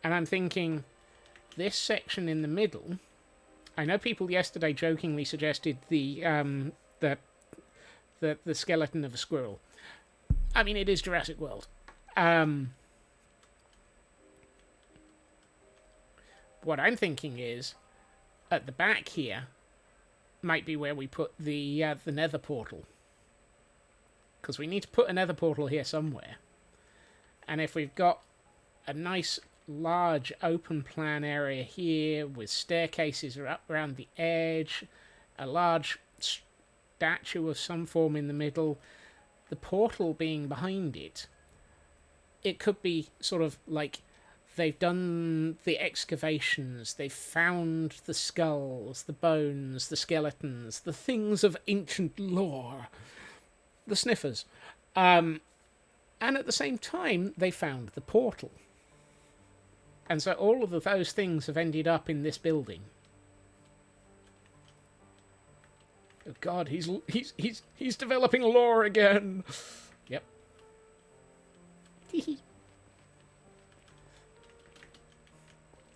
And I'm thinking this section in the middle, I know people yesterday jokingly suggested the skeleton of a squirrel. I mean, it is Jurassic World. What I'm thinking is, at the back here, might be where we put the nether portal. Because we need to put a nether portal here somewhere. And if we've got a nice, large, open plan area here, with staircases around the edge, a large statue of some form in the middle, the portal being behind it, it could be sort of like they've done the excavations, they've found the skulls, the bones, the skeletons, the things of ancient lore, the sniffers, and at the same time they found the portal, and so all of those things have ended up in this building. Oh God, he's developing lore again. Yep.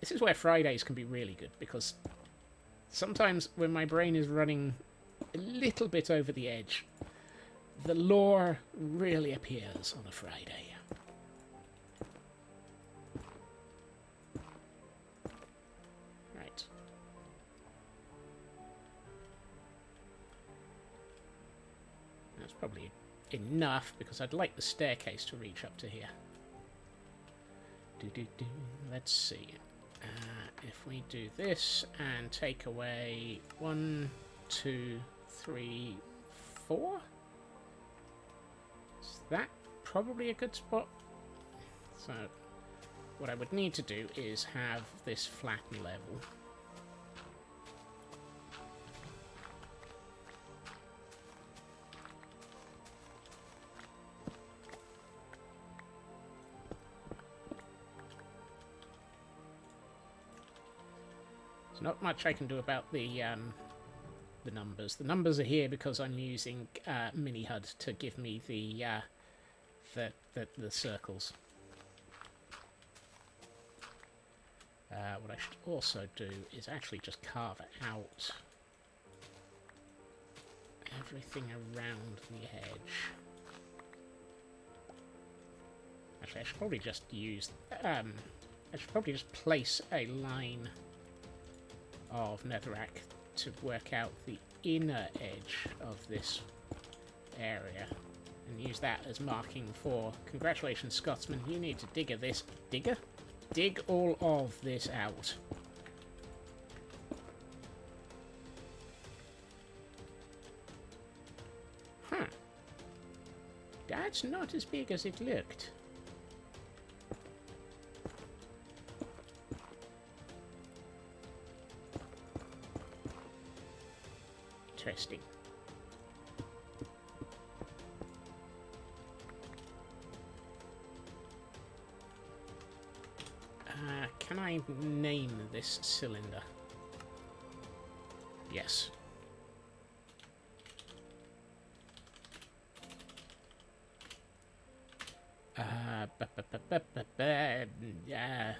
This is where Fridays can be really good, because sometimes when my brain is running a little bit over the edge, the lore really appears on a Friday. Right. That's probably enough, because I'd like the staircase to reach up to here. Let's see. If we do this and take away 1, 2, 3, 4, is that probably a good spot? So what I would need to do is have this flat and level. There's not much I can do about the numbers. The numbers are here because I'm using Mini HUD to give me the circles. What I should also do is actually just carve out everything around the edge. Actually, I should probably just use... I should probably just place a line of netherrack to work out the inner edge of this area. And use that as marking for... Congratulations, Scotsman. You need to digger this... Digger? Dig all of this out. Huh. That's not as big as it looked. Interesting. Can I name this cylinder? Yes. There we are.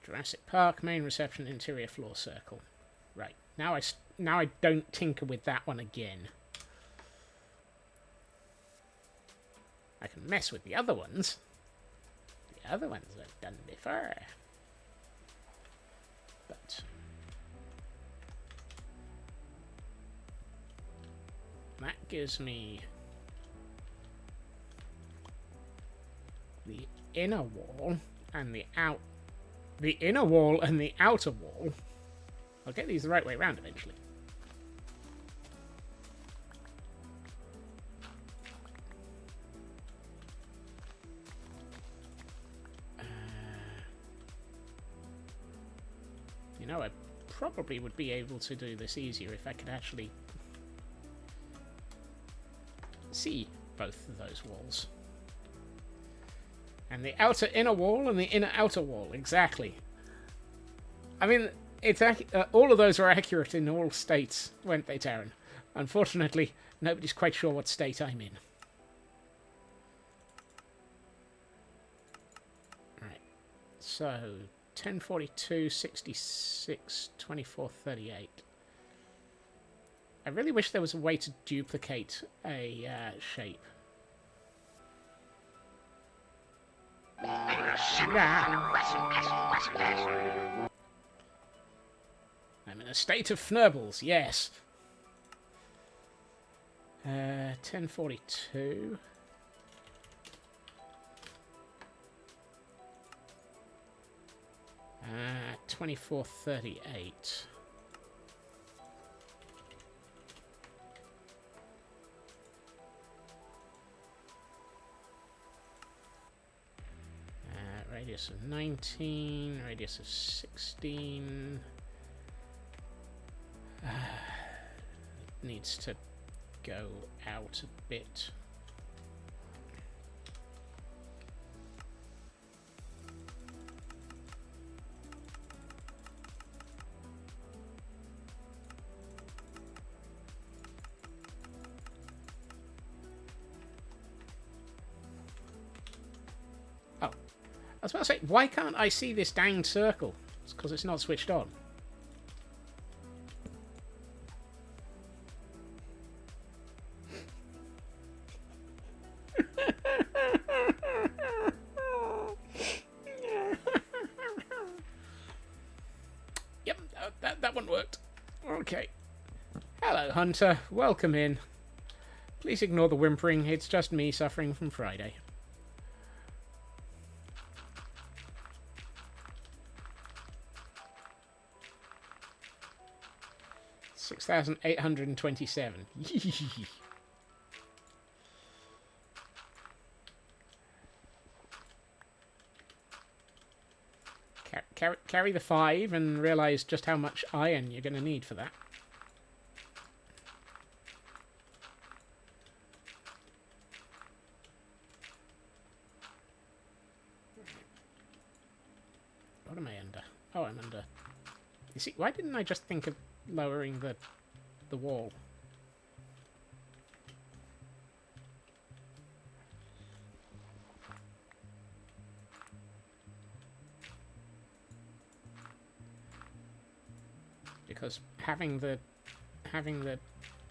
Jurassic Park, main reception, interior floor circle. Right. Now I don't tinker with that one again. I can mess with the other ones. The other ones I've done before. But that gives me the inner wall and the inner wall and the outer wall. I'll get these the right way around eventually. You know, I probably would be able to do this easier if I could actually see both of those walls. And the outer inner wall and the inner outer wall, exactly. I mean... all of those are accurate in all states, weren't they, Taryn? Unfortunately, nobody's quite sure what state I'm in. Right. So, 1042, 66, 2438. I really wish there was a way to duplicate a shape. I'm in a state of fnurbles, yes. 1042. Uh, 2438. Radius of 19, radius of 16. It needs to go out a bit. Oh, I was about to say, why can't I see this danged circle? It's because it's not switched on. That one worked. Okay. Hello, Hunter. Welcome in. Please ignore the whimpering. It's just me suffering from Friday. $6,827. Carry the 5 and realise just how much iron you're going to need for that. What am I under? Oh, I'm under... You see, why didn't I just think of lowering the wall? Because having the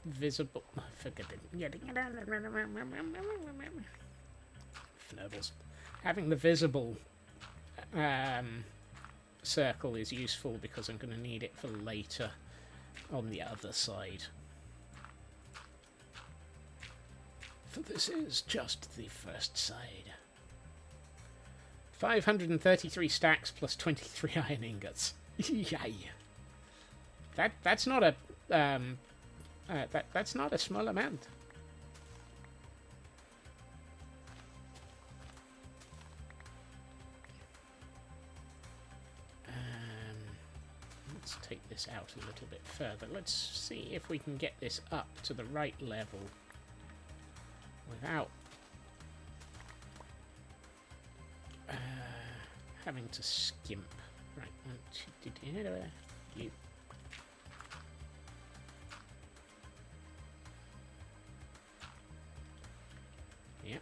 visible... Forget it. Fnurbles. Having the visible circle is useful because I'm going to need it for later on the other side. For this is just the first side. 533 stacks plus 23 iron ingots. Yay! That's not a that's not a small amount. Let's take this out a little bit further. Let's see if we can get this up to the right level without having to skimp. Right, you. Yep.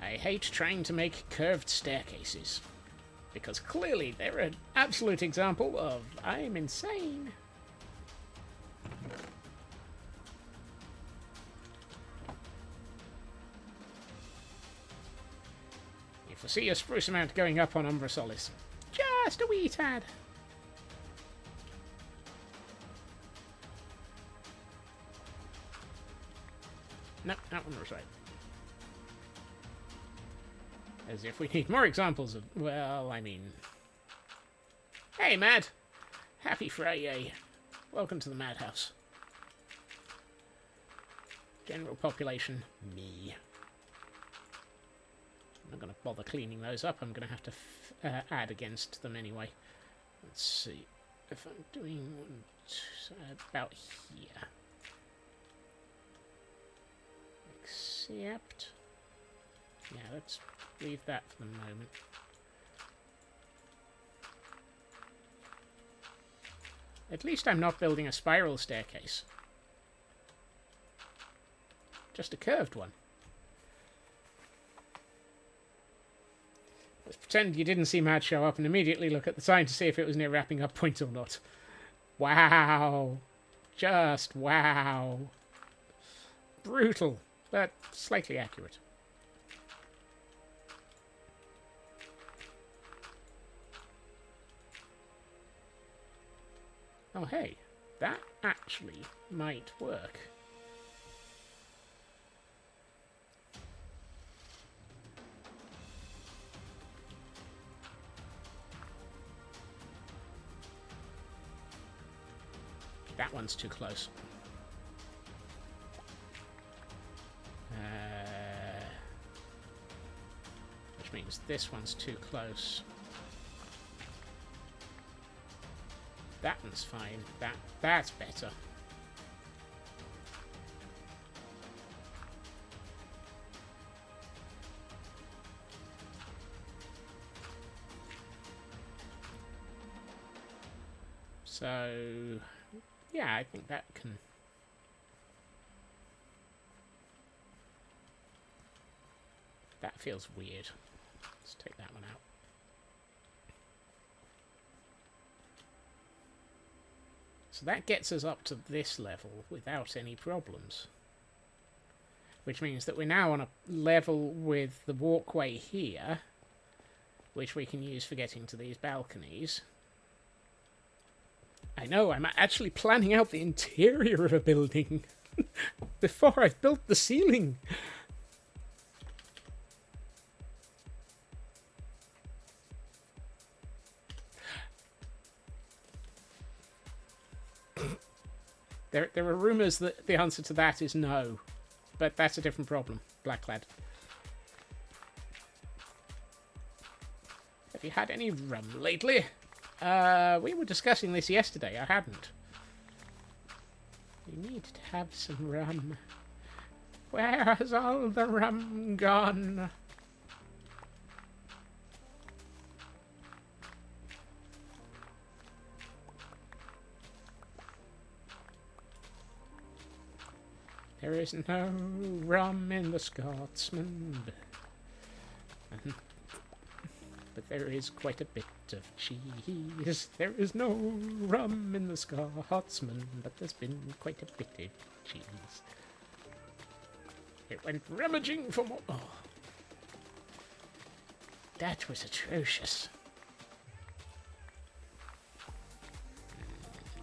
I hate trying to make curved staircases, because clearly they're an absolute example of I'm insane. You foresee a spruce amount going up on Umbra Solis. Just a wee tad. No, that one was right. As if we need more examples of... Well, I mean... Hey, Mad! Happy Friday. Welcome to the Madhouse. General population, me. I'm not going to bother cleaning those up. I'm going to have to add against them anyway. Let's see. If I'm doing about here... Except... Yeah, let's leave that for the moment. At least I'm not building a spiral staircase. Just a curved one. Let's pretend you didn't see Mad show up and immediately look at the sign to see if it was near wrapping up point or not. Wow. Just wow. Brutal, but slightly accurate. Oh, hey, that actually might work. That one's too close. Which means this one's too close. That one's fine. That's better. So, yeah, I think that can... That feels weird. Let's take that one out. So that gets us up to this level without any problems. Which means that we're now on a level with the walkway here, which we can use for getting to these balconies. I know, I'm actually planning out the interior of a building before I've built the ceiling. There are rumours that the answer to that is no, but that's a different problem, Blacklad. Have you had any rum lately? We were discussing this yesterday. I hadn't. You need to have some rum. Where has all the rum gone? There is no rum in the Scotsman, but there is quite a bit of cheese. There is no rum in the Scotsman, but there's been quite a bit of cheese. It went rummaging for more. Oh, that was atrocious.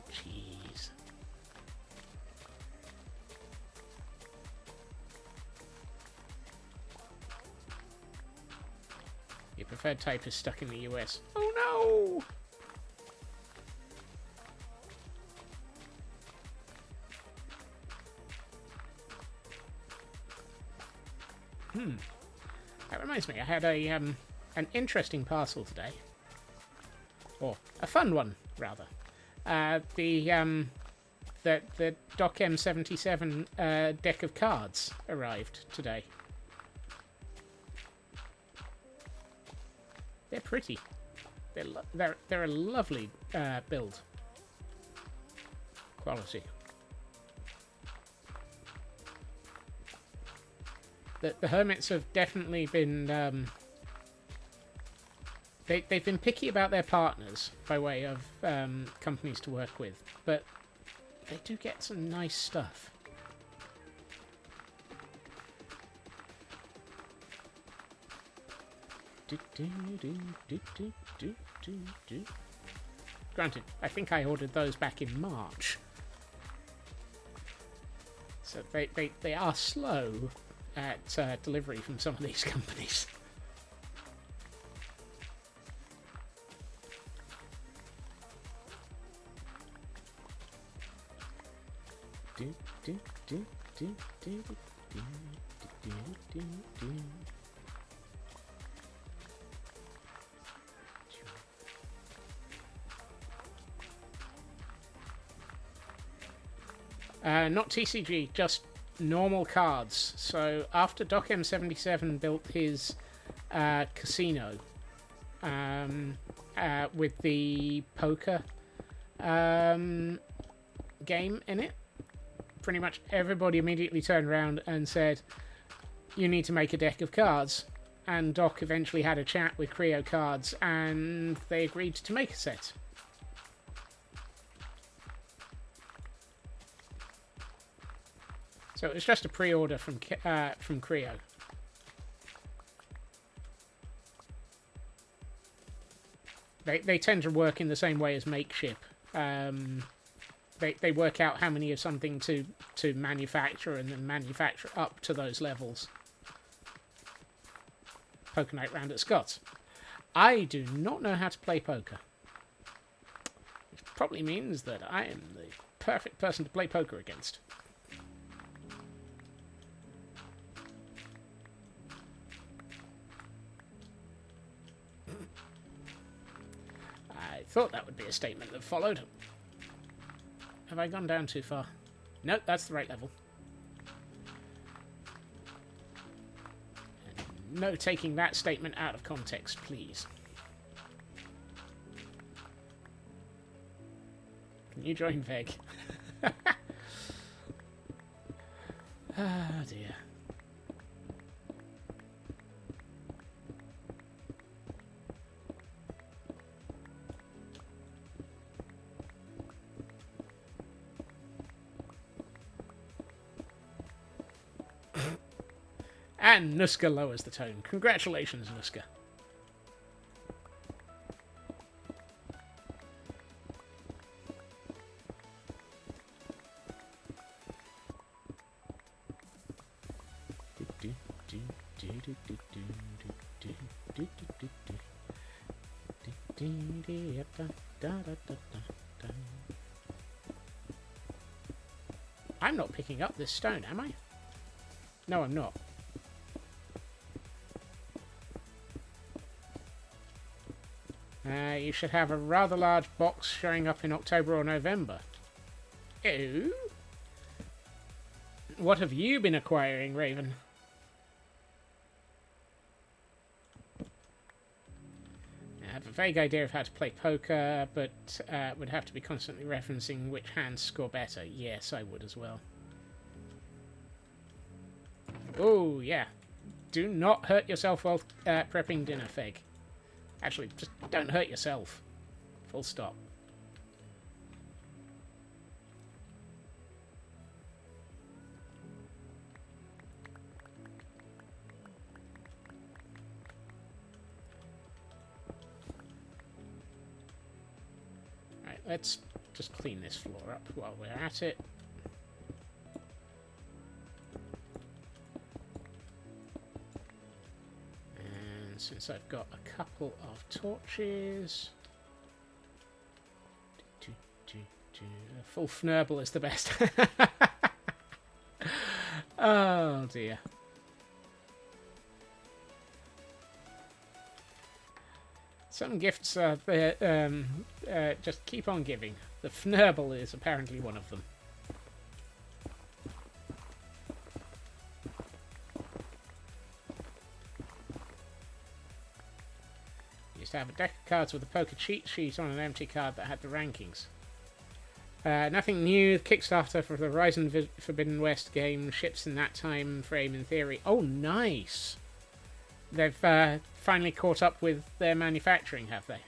Cheese. Your preferred type is stuck in the US. Oh no! That reminds me, I had a an interesting parcel today. Or a fun one, rather. The Doc M77 deck of cards arrived today. They're pretty. They're a lovely build quality. The Hermits have definitely been they've been picky about their partners by way of companies to work with, but they do get some nice stuff. Granted, I think I ordered those back in March, so they are slow at delivery from some of these companies. Not TCG, just normal cards. So after Doc M77 built his casino with the poker game in it, pretty much everybody immediately turned around and said, you need to make a deck of cards. And Doc eventually had a chat with Creo Cards and they agreed to make a set. So it's just a pre-order from Creo. They tend to work in the same way as Makeship. They work out how many of something to manufacture and then manufacture up to those levels. Poker Night round at Scott's. I do not know how to play poker. Which probably means that I am the perfect person to play poker against. I thought that would be a statement that followed. Have I gone down too far? Nope, that's the right level. And no taking that statement out of context, please. Can you join Veg? Ah, dear. And Nuska lowers the tone. Congratulations, Nuska. I'm not picking up this stone, am I? No, I'm not. You should have a rather large box showing up in October or November. Oh? What have you been acquiring, Raven? I have a vague idea of how to play poker, but would have to be constantly referencing which hands score better. Yes, I would as well. Oh, yeah. Do not hurt yourself while prepping dinner, Feg. Actually, just don't hurt yourself. Full stop. Right, let's just clean this floor up while we're at it. And since I've got a couple of torches... Full Fnurble is the best. Oh dear. Some gifts are just keep on giving. The Fnurble is apparently one of them. Used to have a deck of cards with a poker cheat sheet on an empty card that had the rankings. Nothing new. Kickstarter for the Horizon Forbidden West game ships in that time frame in theory. Oh, nice! They've finally caught up with their manufacturing, have they?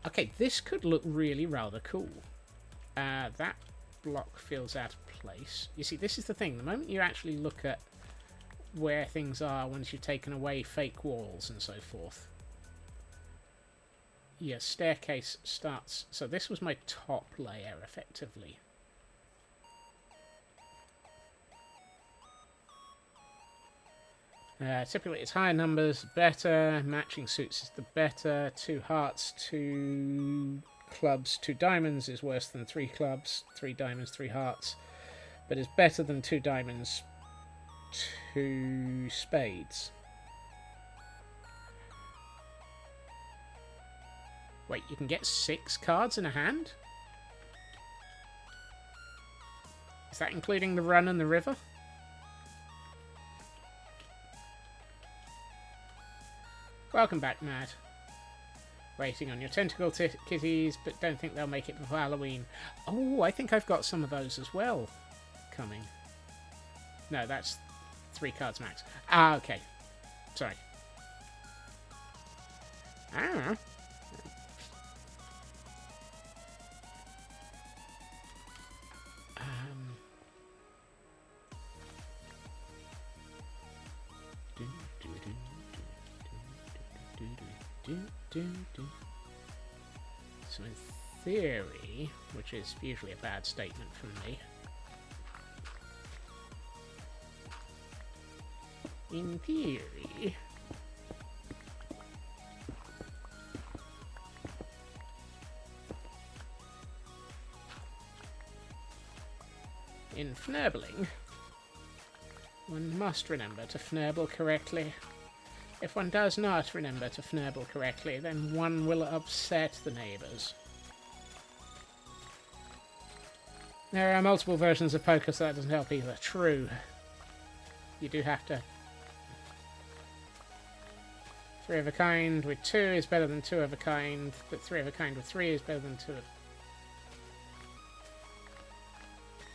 Okay, this could look really rather cool. That block feels out of place. You see, this is the thing. The moment you actually look at where things are once you've taken away fake walls and so forth, your staircase starts. So this was my top layer, effectively. Typically it's higher numbers, better. Matching suits is the better. 2 hearts, 2 clubs, 2 diamonds is worse than 3 clubs, 3 diamonds, 3 hearts. But it's better than 2 diamonds, 2 spades. Wait, you can get 6 cards in a hand? Is that including the run and the river? Welcome back, Mad. Waiting on your tentacle kitties, but don't think they'll make it before Halloween. Oh, I think I've got some of those as well coming. No, that's 3 cards max. Ah, okay. Sorry. Ah. So in theory, which is usually a bad statement from me, in theory, in Fnurbling, one must remember to Fnurble correctly. If one does not remember to Fnurble correctly, then one will upset the neighbours. There are multiple versions of poker, so that doesn't help either. True. You do have to... 3 of a kind with 2 is better than 2 of a kind, but 3 of a kind with 3 is better than 2 of...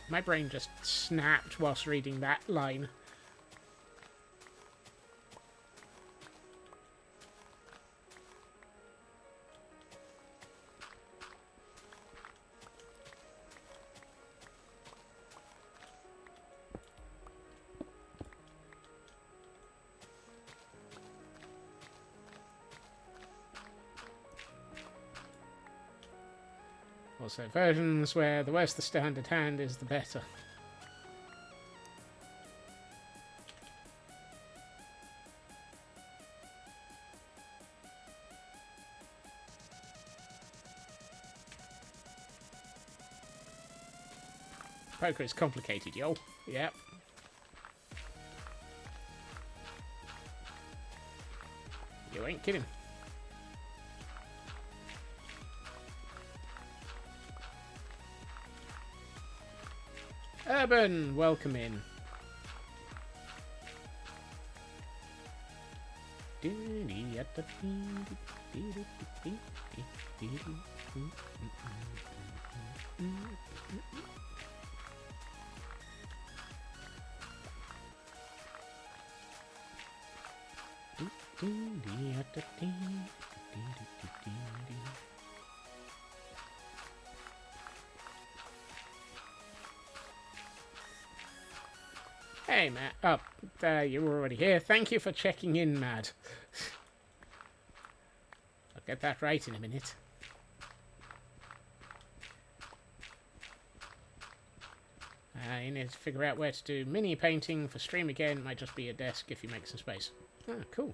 My brain just snapped whilst reading that line. Also, versions where the worse the standard hand is, the better. Poker is complicated, yo. Yep. You ain't kidding. Urban, welcome in. Hey, Matt. Oh, you were already here. Thank you for checking in, Matt. I'll get that right in a minute. You need to figure out where to do mini painting for stream again. Might just be a desk if you make some space. Oh, cool.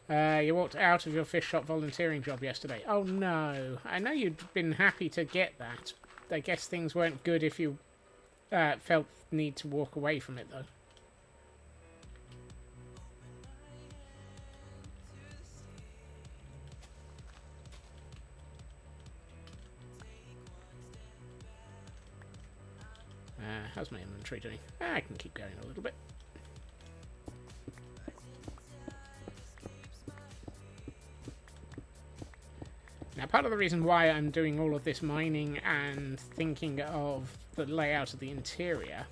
You walked out of your fish shop volunteering job yesterday. Oh, no. I know you'd been happy to get that. I guess things weren't good if you felt need to walk away from it, though. How's my inventory doing? I can keep going a little bit. Now, part of the reason why I'm doing all of this mining and thinking of the layout of the interior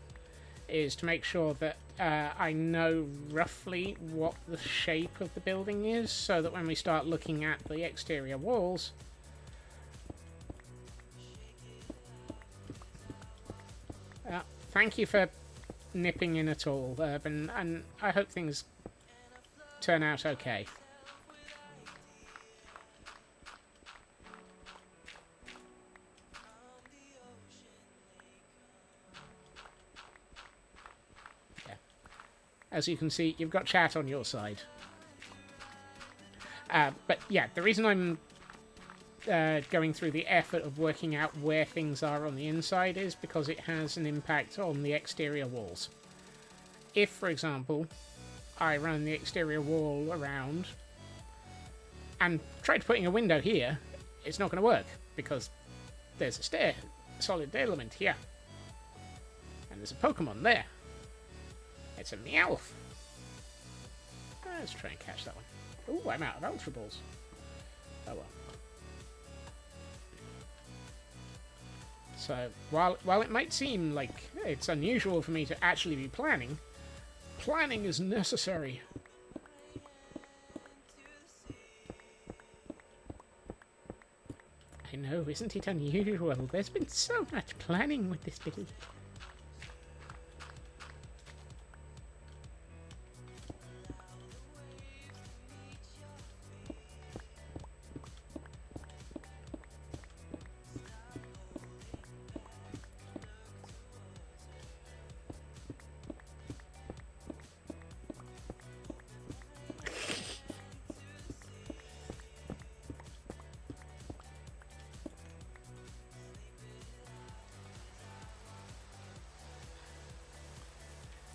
is to make sure that I know roughly what the shape of the building is, so that when we start looking at the exterior walls, thank you for nipping in at all, Urban, and I hope things turn out okay. Yeah. As you can see, you've got chat on your side. But yeah, the reason I'm going through the effort of working out where things are on the inside is because it has an impact on the exterior walls. If, for example, I run the exterior wall around and tried putting a window here, it's not going to work because there's a solid element here. And there's a Pokemon there. It's a Meowth. Let's try and catch that one. Ooh, I'm out of Ultra Balls. Oh well. So, while it might seem like it's unusual for me to actually be planning, planning is necessary. I know, isn't it unusual? There's been so much planning with this build.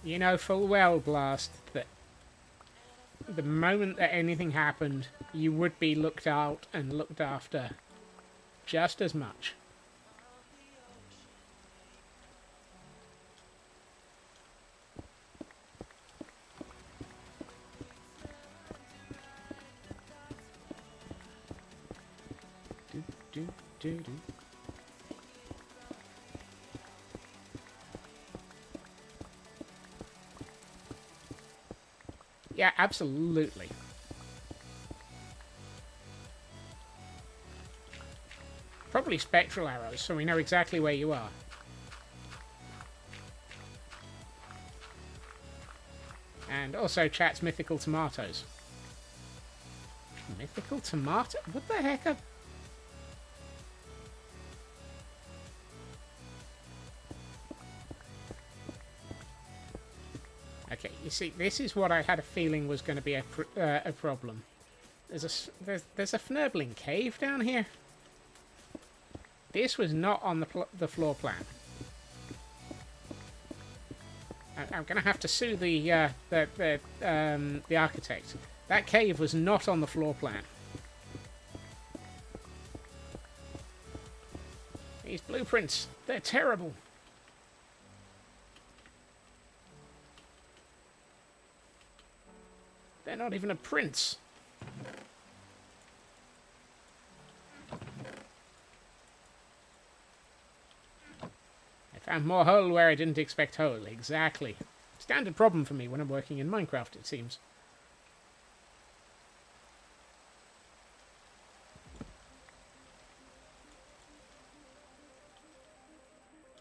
You know full well, Blast, that the moment that anything happened, you would be looked out and looked after just as much. Do. Yeah, absolutely. Probably spectral arrows, so we know exactly where you are. And also chat's mythical tomatoes. Mythical tomato? What the heck are... Okay, you see, this is what I had a feeling was going to be a problem. There's a Fnurbling cave down here. This was not on the floor plan. I'm going to have to sue the architect. That cave was not on the floor plan. These blueprints, they're terrible. They're not even a prince. I found more hole where I didn't expect hole. Exactly. Standard problem for me when I'm working in Minecraft, it seems.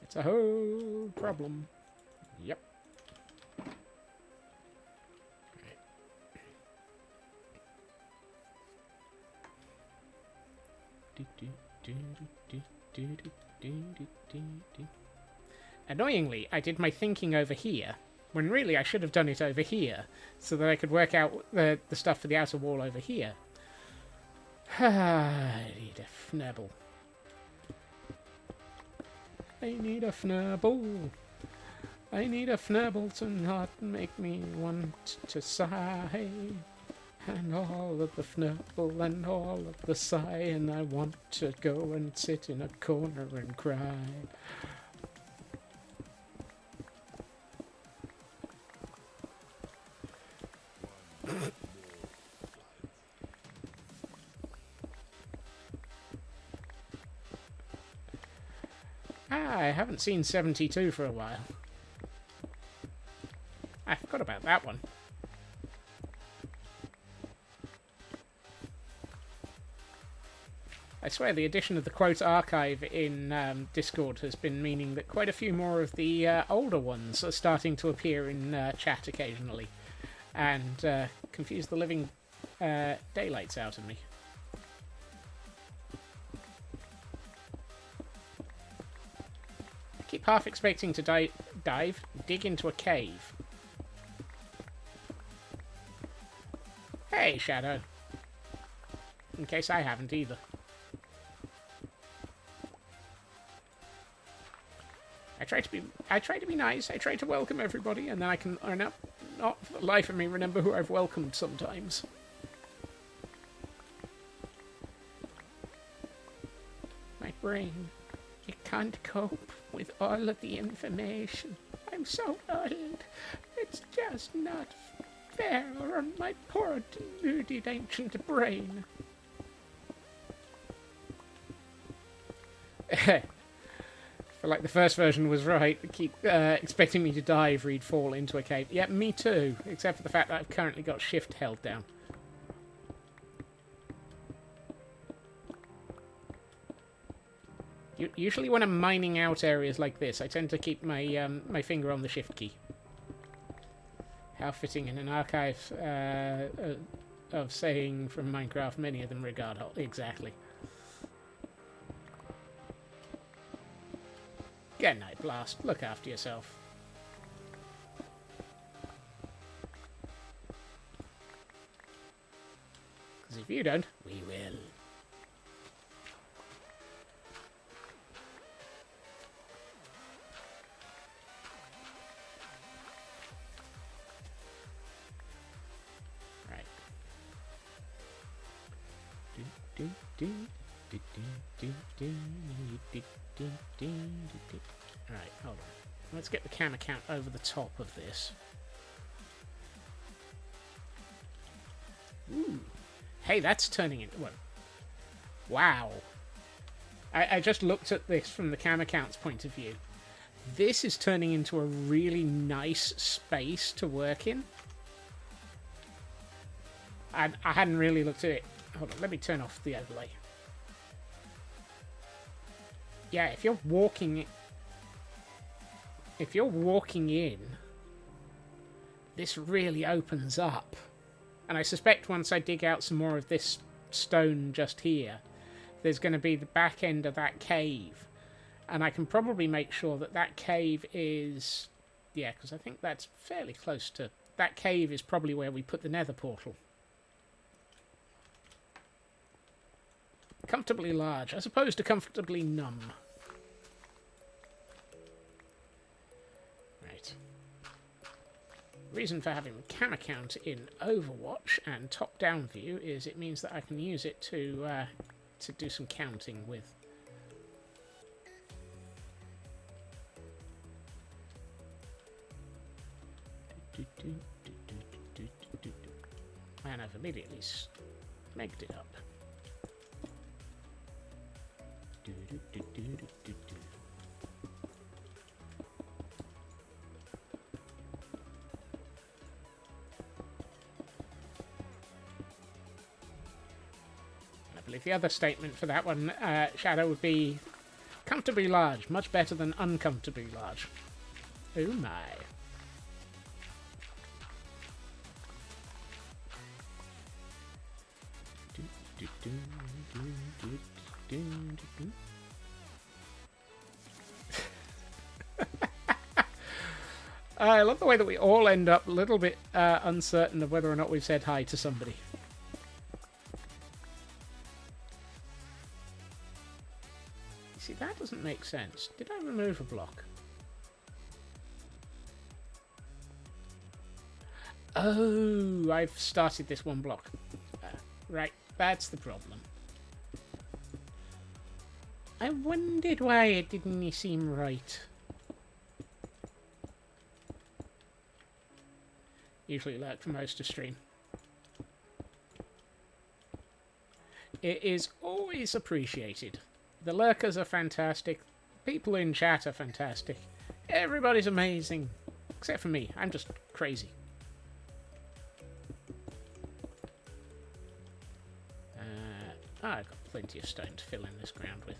It's a whole problem. Yep. Annoyingly, I did my thinking over here, when really I should have done it over here, so that I could work out the stuff for the outer wall over here. I need a fnabble. I need a fnabble. I need a fnabble to not make me want to sigh. And all of the fnabble and all of the sigh, and I want to go and sit in a corner and cry. I haven't seen 72 for a while. I forgot about that one. I swear the addition of the quote archive in Discord has been meaning that quite a few more of the older ones are starting to appear in chat occasionally and confuse the living daylights out of me. I keep half expecting to dig into a cave. Hey, Shadow. In case I haven't either. I try to be nice, I try to welcome everybody, and then I can not for the life of me remember who I've welcomed sometimes. My brain, it can't cope with all of the information. I'm so old. It's just not fair on my poor deluded ancient brain. I feel like the first version was right. They keep expecting me to die if we'd fall into a cave. Yeah, me too. Except for the fact that I've currently got shift held down. Usually when I'm mining out areas like this, I tend to keep my my finger on the shift key. How fitting in an archive of saying from Minecraft, many of them regard hole. Exactly. Good night, Blast. Look after yourself. Because if you don't, we will. Right. Alright, hold on. Let's get the camera count over the top of this. Ooh. Hey, that's turning into... Well, wow. I just looked at this from the camera count's point of view. This is turning into a really nice space to work in. I hadn't really looked at it. Hold on, let me turn off the overlay. Yeah, if you're walking in, this really opens up. And I suspect once I dig out some more of this stone just here, there's going to be the back end of that cave. And I can probably make sure that that cave is... Yeah, because I think that's fairly close to... That cave is probably where we put the nether portal. Comfortably large, as opposed to comfortably numb. Right. Reason for having the camera count in Overwatch and top-down view is it means that I can use it to do some counting with. And I've immediately megged it up. I believe the other statement for that one, Shadow, would be comfortably large. Much better than uncomfortably large. Oh my. I love the way that we all end up a little bit uncertain of whether or not we've said hi to somebody. You see, that doesn't make sense. Did I remove a block? Oh, I've started this one block. Right, that's the problem. I wondered why it didn't seem right. Usually lurk for most of stream. It is always appreciated. The lurkers are fantastic. People in chat are fantastic. Everybody's amazing. Except for me. I'm just crazy. I've got plenty of stone to fill in this ground with.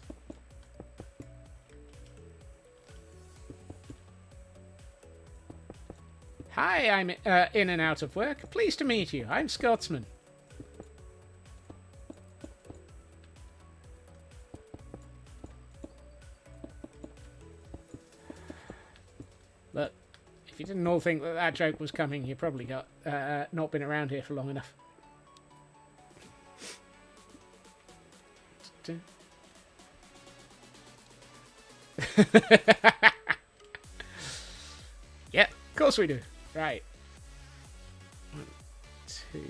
Hi, I'm in and out of work. Pleased to meet you. I'm Scotsman. Look, if you didn't all think that that joke was coming, you probably got not been around here for long enough. Yeah, of course we do. Right. 1, 2.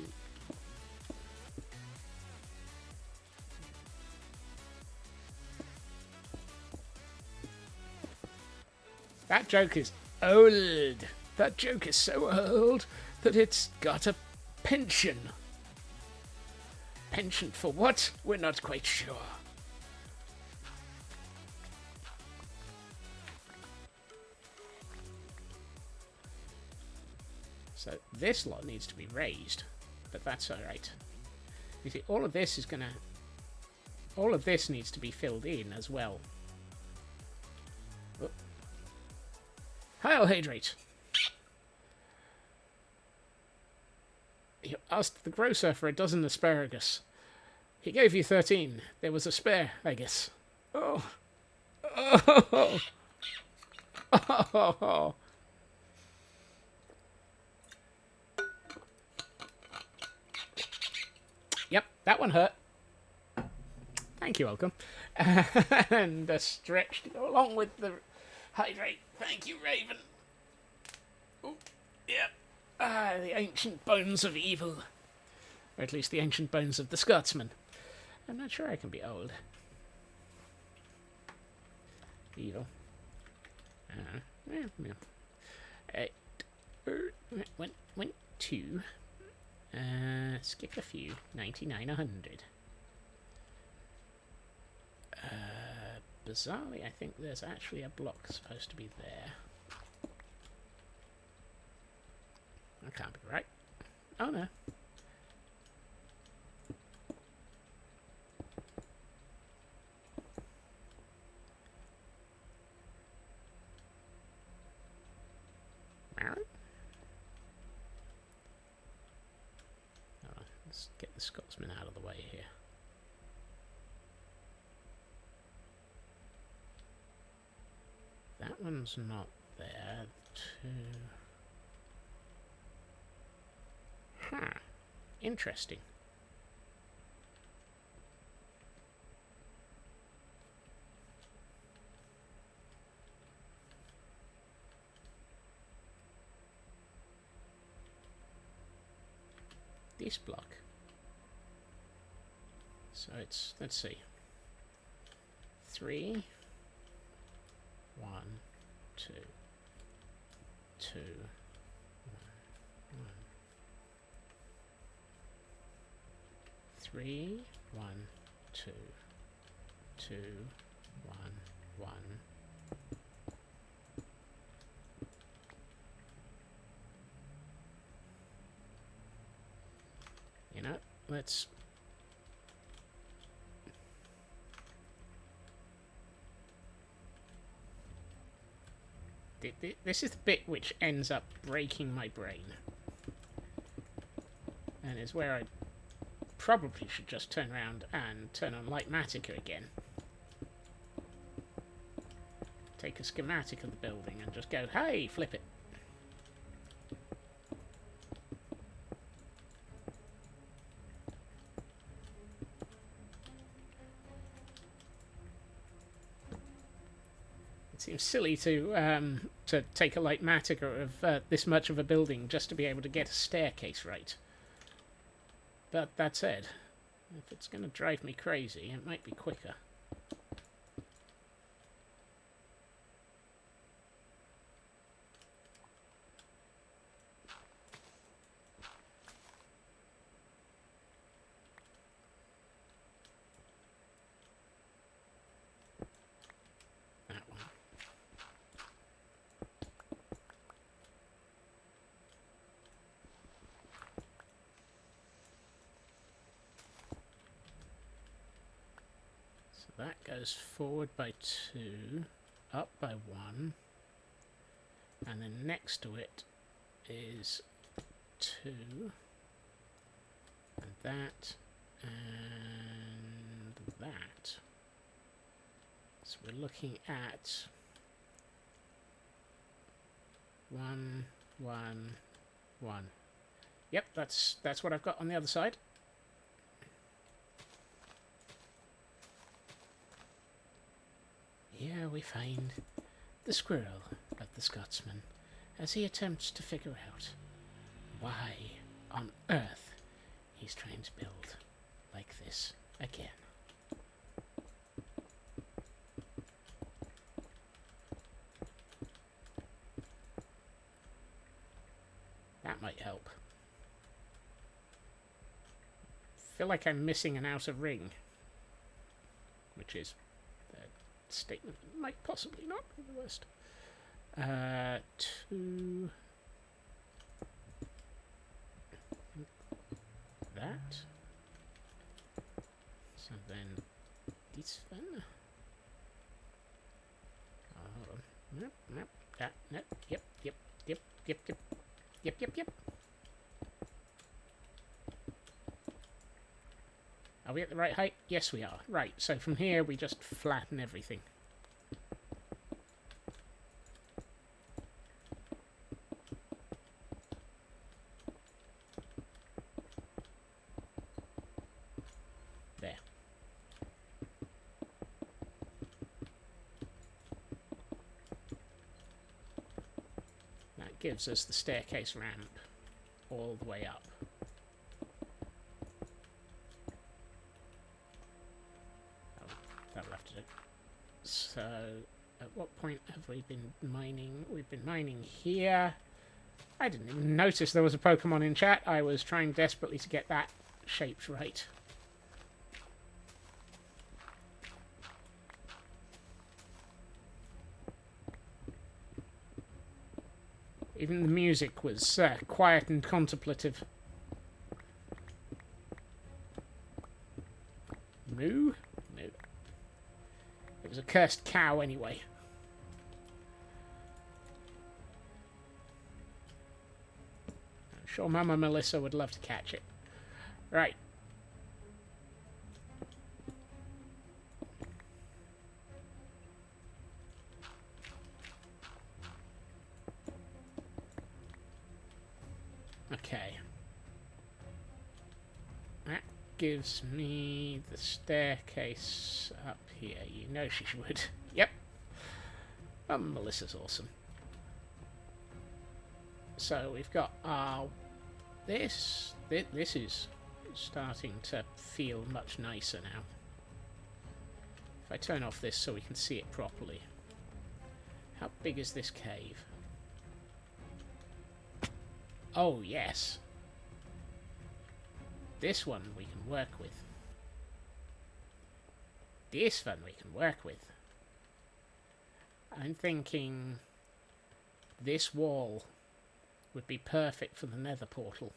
That joke is old. That joke is so old that it's got a pension. Pension for what? We're not quite sure. So this lot needs to be raised, but that's alright. You see, all of this is gonna... all of this needs to be filled in as well. Oh. Heil Hydrate! You asked the grocer for a dozen asparagus. He gave you 13. There was a spare, I guess. Oh. Oh. Oh. Yep, that one hurt. Thank you, welcome. And stretch to go along with the hydrate. Thank you, Raven. Oh, yep. The ancient bones of evil. Or at least the ancient bones of the Scotsman. I'm not sure I can be old. Evil. Yeah. 1, 2. Skip a few. 99, 100. Bizarrely, I think there's actually a block supposed to be there. That can't be right. Oh no. Let's get the Scotsman out of the way here. That one's not there. 2. Huh. Interesting. This block. So it's, let's see. 3, 1, 2, 2, 1, 1. 3, 1, 2, 2, 1, 1. You know, let's... This is the bit which ends up breaking my brain. And is where I probably should just turn around and turn on Litematica again. Take a schematic of the building and just go, hey, flip it. It seems silly to take a Litematica of this much of a building just to be able to get a staircase right. But that said, if it's going to drive me crazy, it might be quicker. That one. That goes forward by 2, up by 1, and then next to it is 2, and that, and that. So we're looking at 1, 1, 1. Yep, that's what I've got on the other side. Here we find the squirrel of the Scotsman as he attempts to figure out why on earth he's trying to build like this again. That might help. Feel like I'm missing an outer ring, which is statement might possibly not be the worst. 2 that. So then this one. Hold on. Nope, nope, that, nope, yep. Are we at the right height? Yes, we are. Right, so from here we just flatten everything. There. That gives us the staircase ramp all the way up. That'll have to do. So, at what point have we been mining? We've been mining here. I didn't even notice there was a Pokemon in chat. I was trying desperately to get that shaped right. Even the music was quiet and contemplative. Moo? No. It was a cursed cow anyway. I'm sure Mama Melissa would love to catch it. Right. Okay. That gives me the staircase up here. You know she would. Yep. Melissa's awesome. So we've got this is starting to feel much nicer now. If I turn off this so we can see it properly. How big is this cave? Oh, yes. This one we can work with. This one we can work with. I'm thinking this wall would be perfect for the nether portal.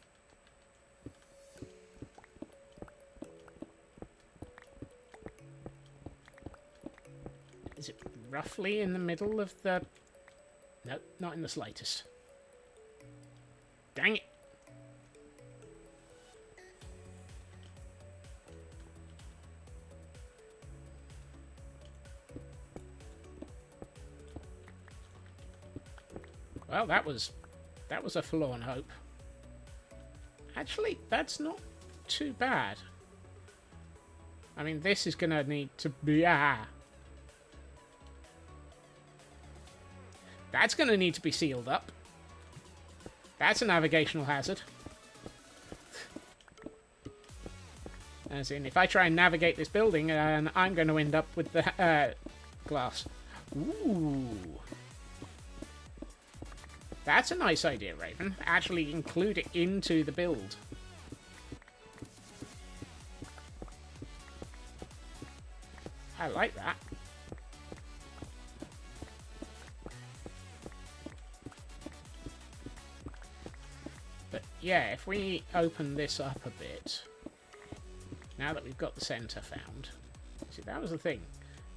Is it roughly in the middle of the... No, not in the slightest. Dang it. Well, that was a forlorn hope. Actually, that's not too bad. I mean, this is going to need to be... That's going to need to be sealed up. That's a navigational hazard. As in, if I try and navigate this building, and I'm going to end up with the glass. Ooh. That's a nice idea, Raven. Actually include it into the build. I like that. But yeah, if we open this up a bit, now that we've got the center found, see, that was the thing.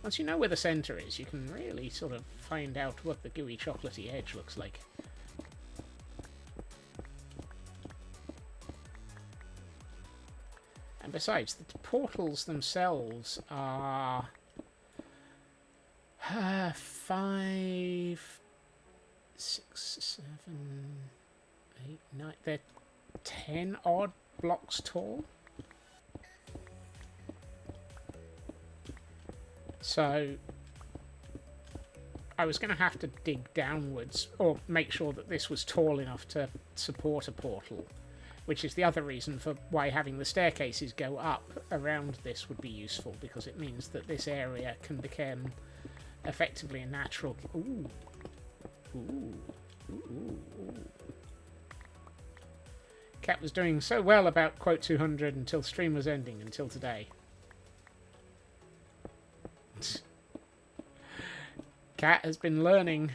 Once you know where the center is, you can really sort of find out what the gooey chocolatey edge looks like. And besides, the portals themselves are 5, 6, 7, 8, 9. They're 10 odd blocks tall. So I was going to have to dig downwards or make sure that this was tall enough to support a portal, which is the other reason for why having the staircases go up around this would be useful, because it means that this area can become effectively a natural... Ooh. Ooh. Ooh. Ooh. Cat was doing so well about quote 200 until stream was ending, until today. Cat has been learning.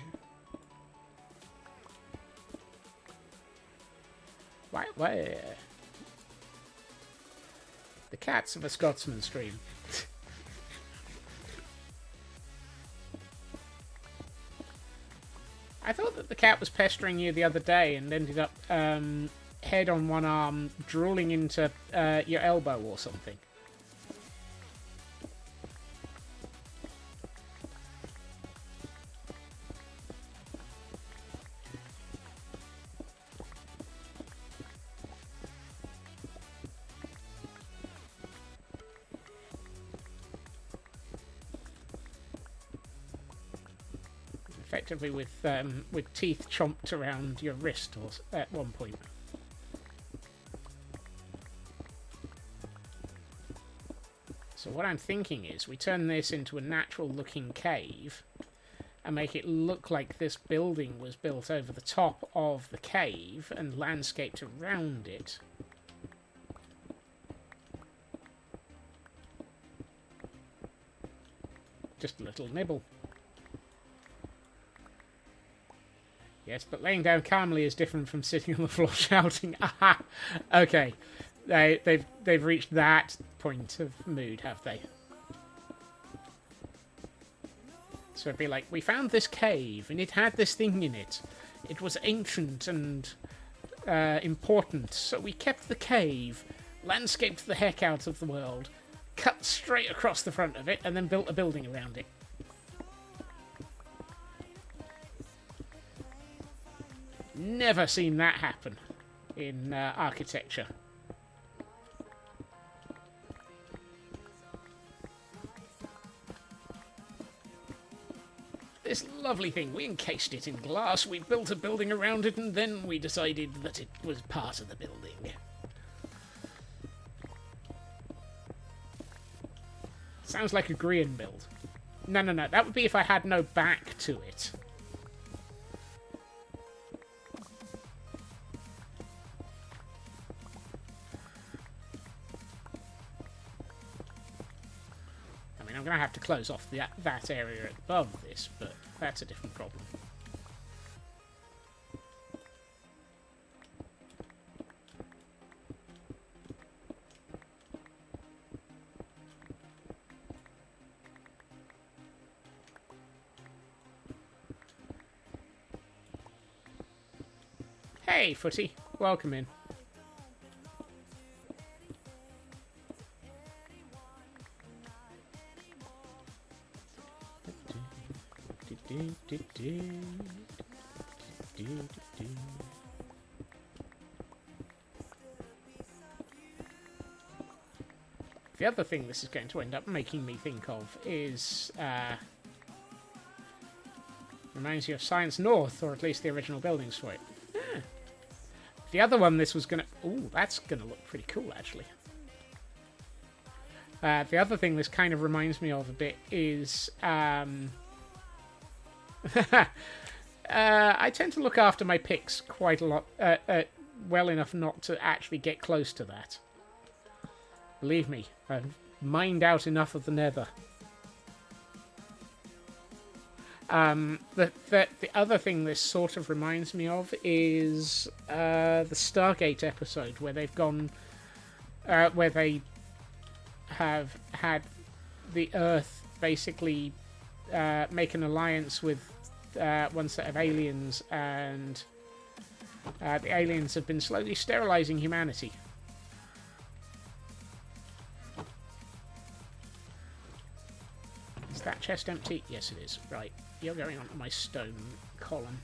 Why? The cats of a Scotsman stream. I thought that the cat was pestering you the other day and ended up head on one arm, drooling into your elbow or something. Effectively with teeth chomped around your wrist or at one point. So what I'm thinking is we turn this into a natural looking cave and make it look like this building was built over the top of the cave and landscaped around it. Just a little nibble. Yes, but laying down calmly is different from sitting on the floor shouting. Aha! Okay, they've reached that point of mood, have they? So it'd be like, we found this cave and it had this thing in it. It was ancient and important, so we kept the cave, landscaped the heck out of the world, cut straight across the front of it, and then built a building around it. Never seen that happen in architecture. This lovely thing, we encased it in glass, we built a building around it, and then we decided that it was part of the building. Sounds like a Grian build. No, that would be if I had no back to it. going to have to close off that area above this, but that's a different problem. Hey, Footy. Welcome in. The other thing this is going to end up making me think of is, reminds you of Science North, or at least the original buildings for it. Yeah. The other one this was going to... Ooh, that's going to look pretty cool, actually. The other thing this kind of reminds me of a bit is... I tend to look after my picks quite a lot, well enough not to actually get close to that. Believe me, I've mined out enough of the nether. The other thing this sort of reminds me of is the Stargate episode where they've gone, where they have had the Earth basically make an alliance with one set of aliens, and the aliens have been slowly sterilizing humanity. Is that chest empty? Yes, it is. Right, you're going onto my stone column.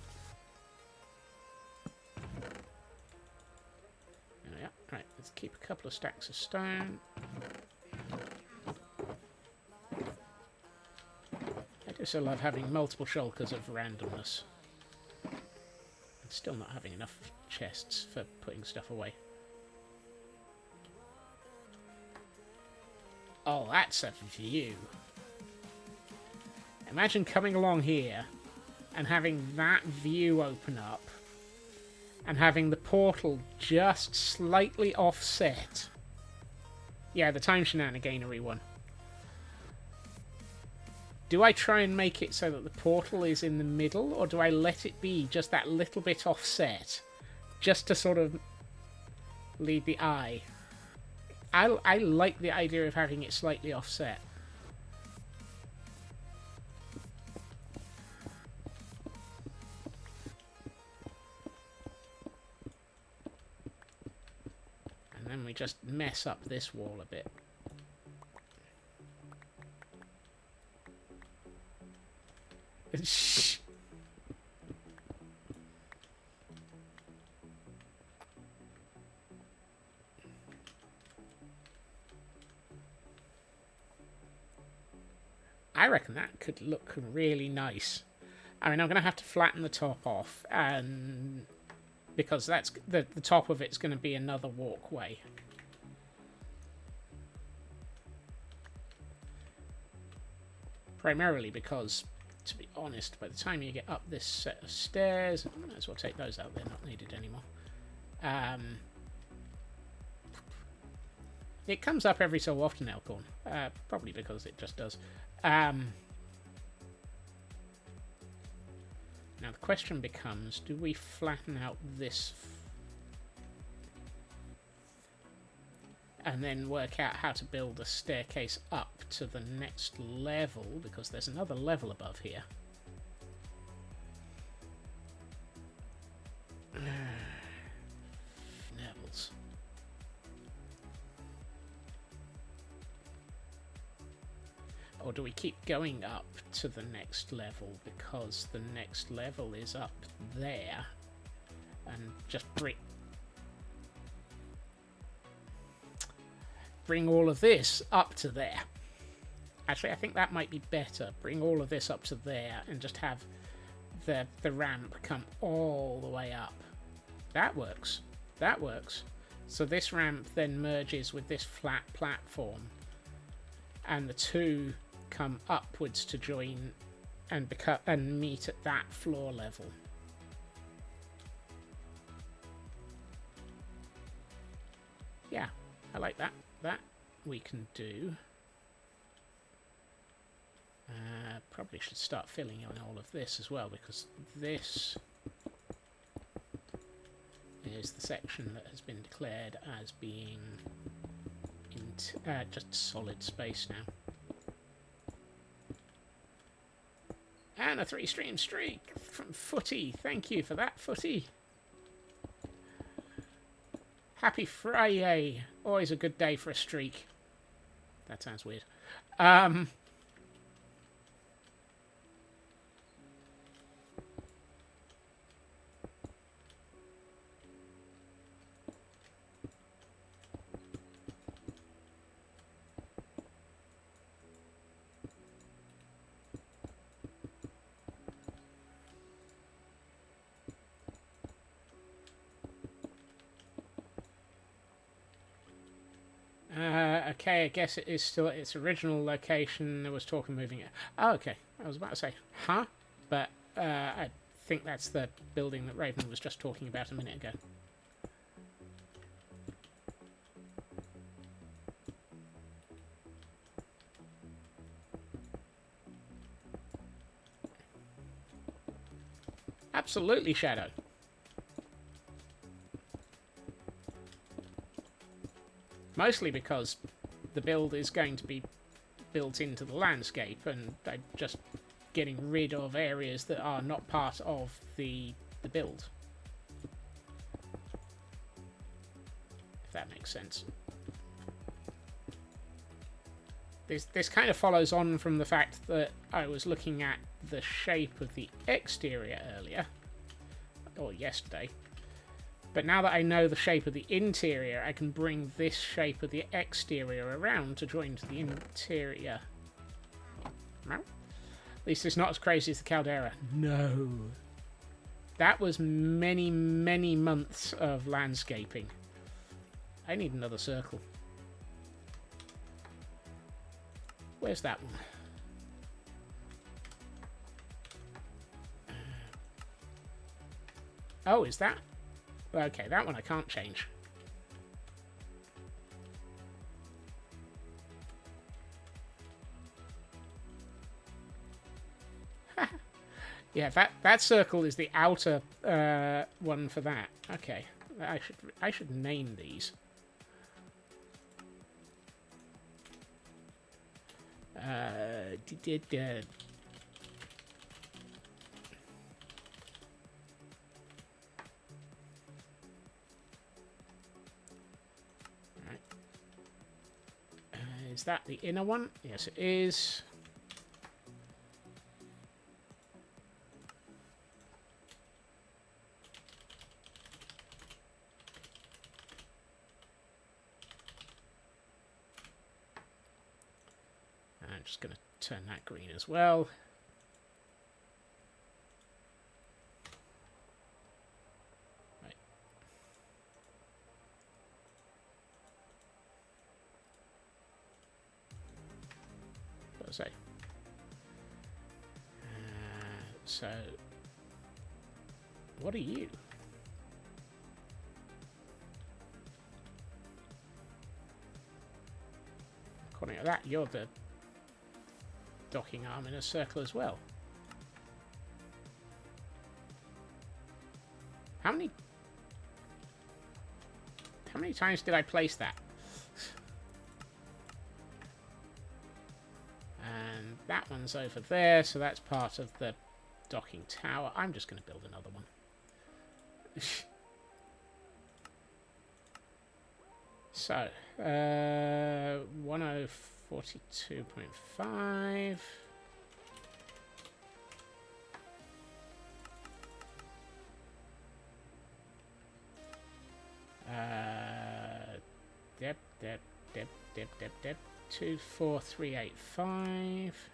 Oh, yeah. Right, let's keep a couple of stacks of stone. I do so love having multiple shulkers of randomness. And still not having enough chests for putting stuff away. Oh, that's a view. Imagine coming along here and having that view open up and having the portal just slightly offset. Yeah, the time shenaniganery one. Do I try and make it so that the portal is in the middle, or do I let it be just that little bit offset, just to sort of lead the eye? I like the idea of having it slightly offset. And then we just mess up this wall a bit. Shh. I reckon that could look really nice. I mean, I'm going to have to flatten the top off, and because that's the top of it's going to be another walkway. Primarily because, to be honest, by the time you get up this set of stairs, I might as well take those out, they're not needed anymore. It comes up every so often, Elkhorn. Probably because it just does. Now the question becomes, do we flatten out this and then work out how to build a staircase up to the next level, because there's another level above here. Nevils. Or do we keep going up to the next level, because the next level is up there, and just bring all of this up to there? Actually, I think that might be better. Bring all of this up to there and just have the ramp come all the way up. That works. That works. So this ramp then merges with this flat platform, and the two come upwards to join and meet at that floor level. Yeah, I like that. That we can do. Probably should start filling in all of this as well, because this is the section that has been declared as being just solid space now. And a 3-stream streak from Footy. Thank you for that, Footy. Happy Friday. Always a good day for a streak. That sounds weird. Okay, I guess it is still at its original location. There was talk of moving it. Oh, okay. I was about to say, huh? But I think that's the building that Raven was just talking about a minute ago. Absolutely, Shadow. Mostly because the build is going to be built into the landscape, and they're just getting rid of areas that are not part of the build. If that makes sense. This kind of follows on from the fact that I was looking at the shape of the exterior earlier, or yesterday. But now that I know the shape of the interior, I can bring this shape of the exterior around to join to the interior. At least it's not as crazy as the Caldera. No. That was many, many months of landscaping. I need another circle. Where's that one? Oh, is that? Okay, that one I can't change. Yeah, that circle is the outer one for that. Okay, I should name these. Is that the inner one? Yes, it is. I'm just going to turn that green as well. Right. What was I say? So, what are you? According to that, you're the docking arm in a circle as well. How many times did I place that? And that one's over there, so that's part of the docking tower. I'm just going to build another one. So, 1042.5. Dep. 24385.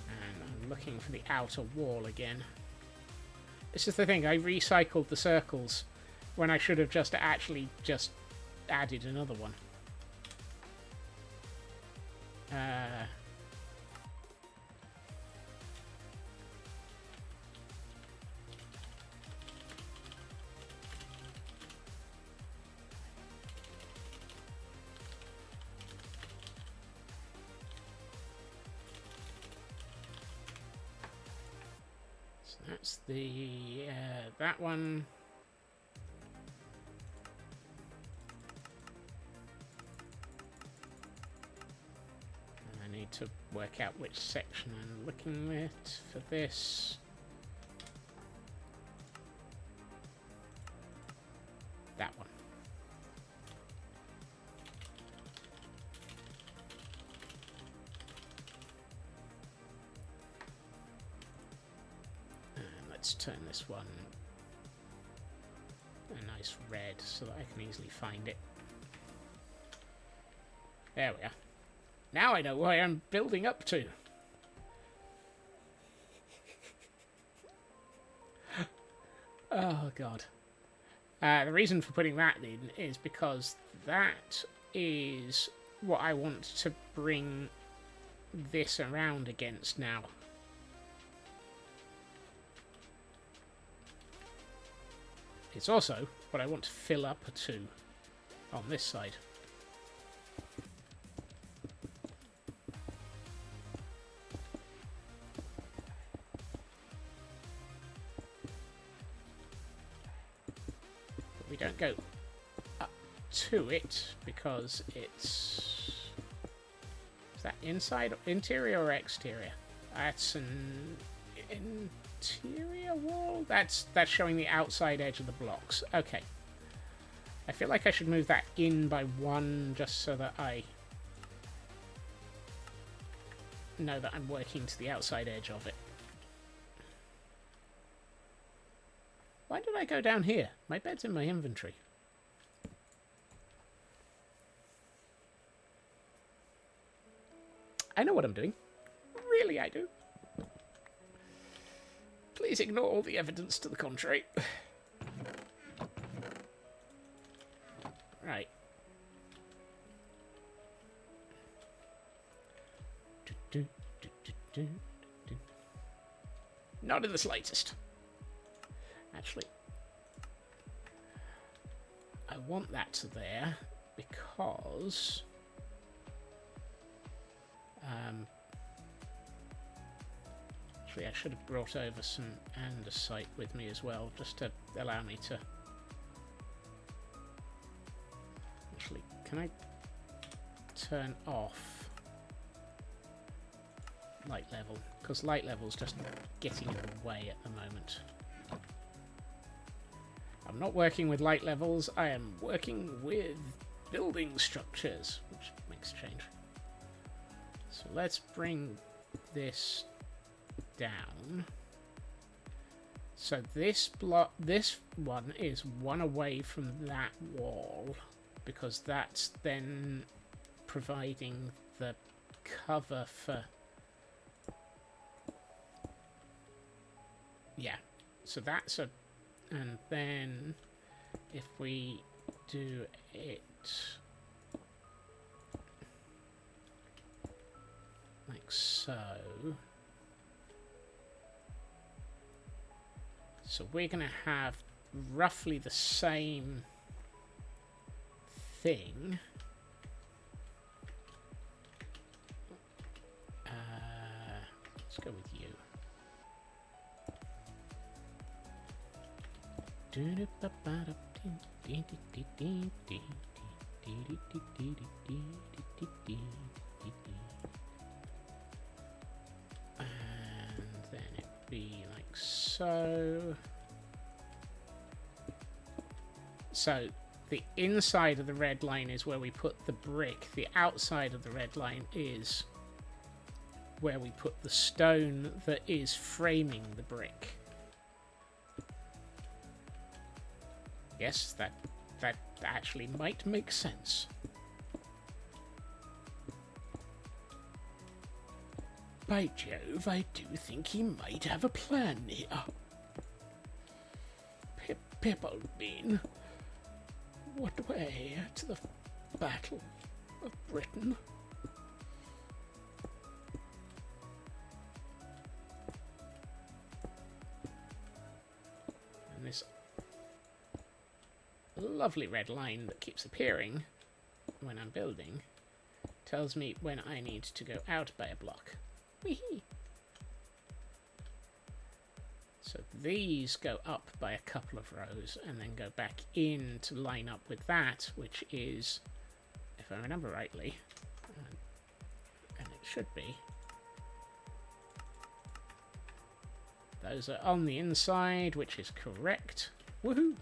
And I'm looking for the outer wall again. This is the thing, I recycled the circles when I should have just added another one. So that's the that one. I need to work out which section I'm looking at for this. That one. And let's turn this one a nice red so that I can easily find it. There we are. Now I know why I'm building up to. Oh, God. The reason for putting that in is because that is what I want to bring this around against now. It's also what I want to fill up to on this side. We don't go up to it because it's... Is that inside, interior or exterior? That's an interior wall? That's showing the outside edge of the blocks. Okay. I feel like I should move that in by one just so that I know that I'm working to the outside edge of it. Why did I go down here? My bed's in my inventory. I know what I'm doing. Really, I do. Please ignore all the evidence to the contrary. Right. Not in the slightest. Actually, I want that there because actually I should have brought over some andesite with me as well, just to allow me to... Actually, can I turn off light level? Because light level's just getting in the way at the moment. I'm not working with light levels, I am working with building structures, which makes a change. So let's bring this down. So this one is one away from that wall, because that's then providing the cover for... Yeah, so that's a... And then if we do it like so, so we're going to have roughly the same thing. Let's go with you. And then it'd be like so. So the inside of the red line is where we put the brick. The outside of the red line is where we put the stone that is framing the brick. Yes, that actually might make sense. By Jove, I do think he might have a plan here. Pipplebean, what way to the Battle of Britain? And this lovely red line that keeps appearing when I'm building tells me when I need to go out by a block. Whee! So these go up by a couple of rows and then go back in to line up with that, which is, if I remember rightly, and it should be, those are on the inside, which is correct. Woohoo!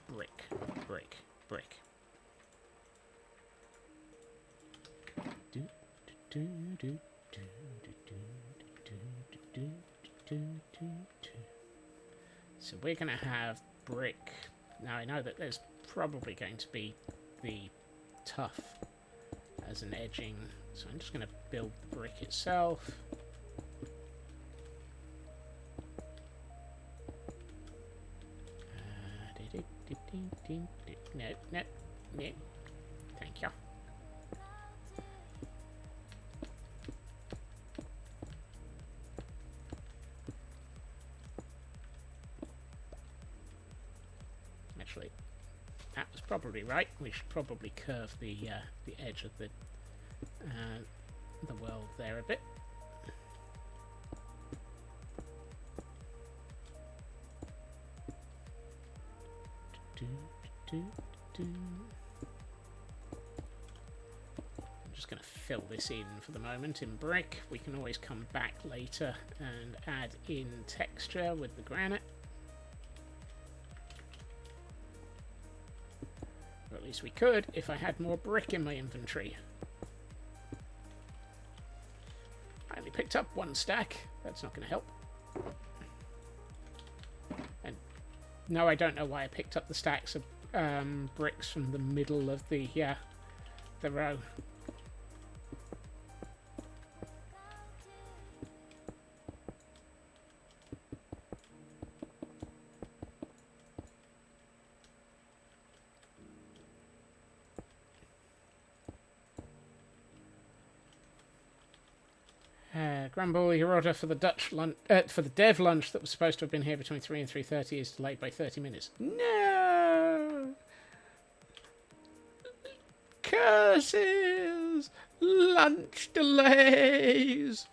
Brick, brick, brick. So we're going to have brick. Now I know that there's probably going to be the tuff as an edging, so I'm just going to build the brick itself. No, no, no. Thank you. Actually, that was probably right. We should probably curve the edge of the world there a bit. I'm just going to fill this in for the moment in brick. We can always come back later and add in texture with the granite. Or at least we could if I had more brick in my inventory. I only picked up one stack. That's not going to help. And no, I don't know why I picked up the stacks of bricks from the middle of the row. Grumble, your order for the Dutch lunch, for the dev lunch that was supposed to have been here between 3 and 3:30 is delayed by 30 minutes. No! Curses! Lunch delays!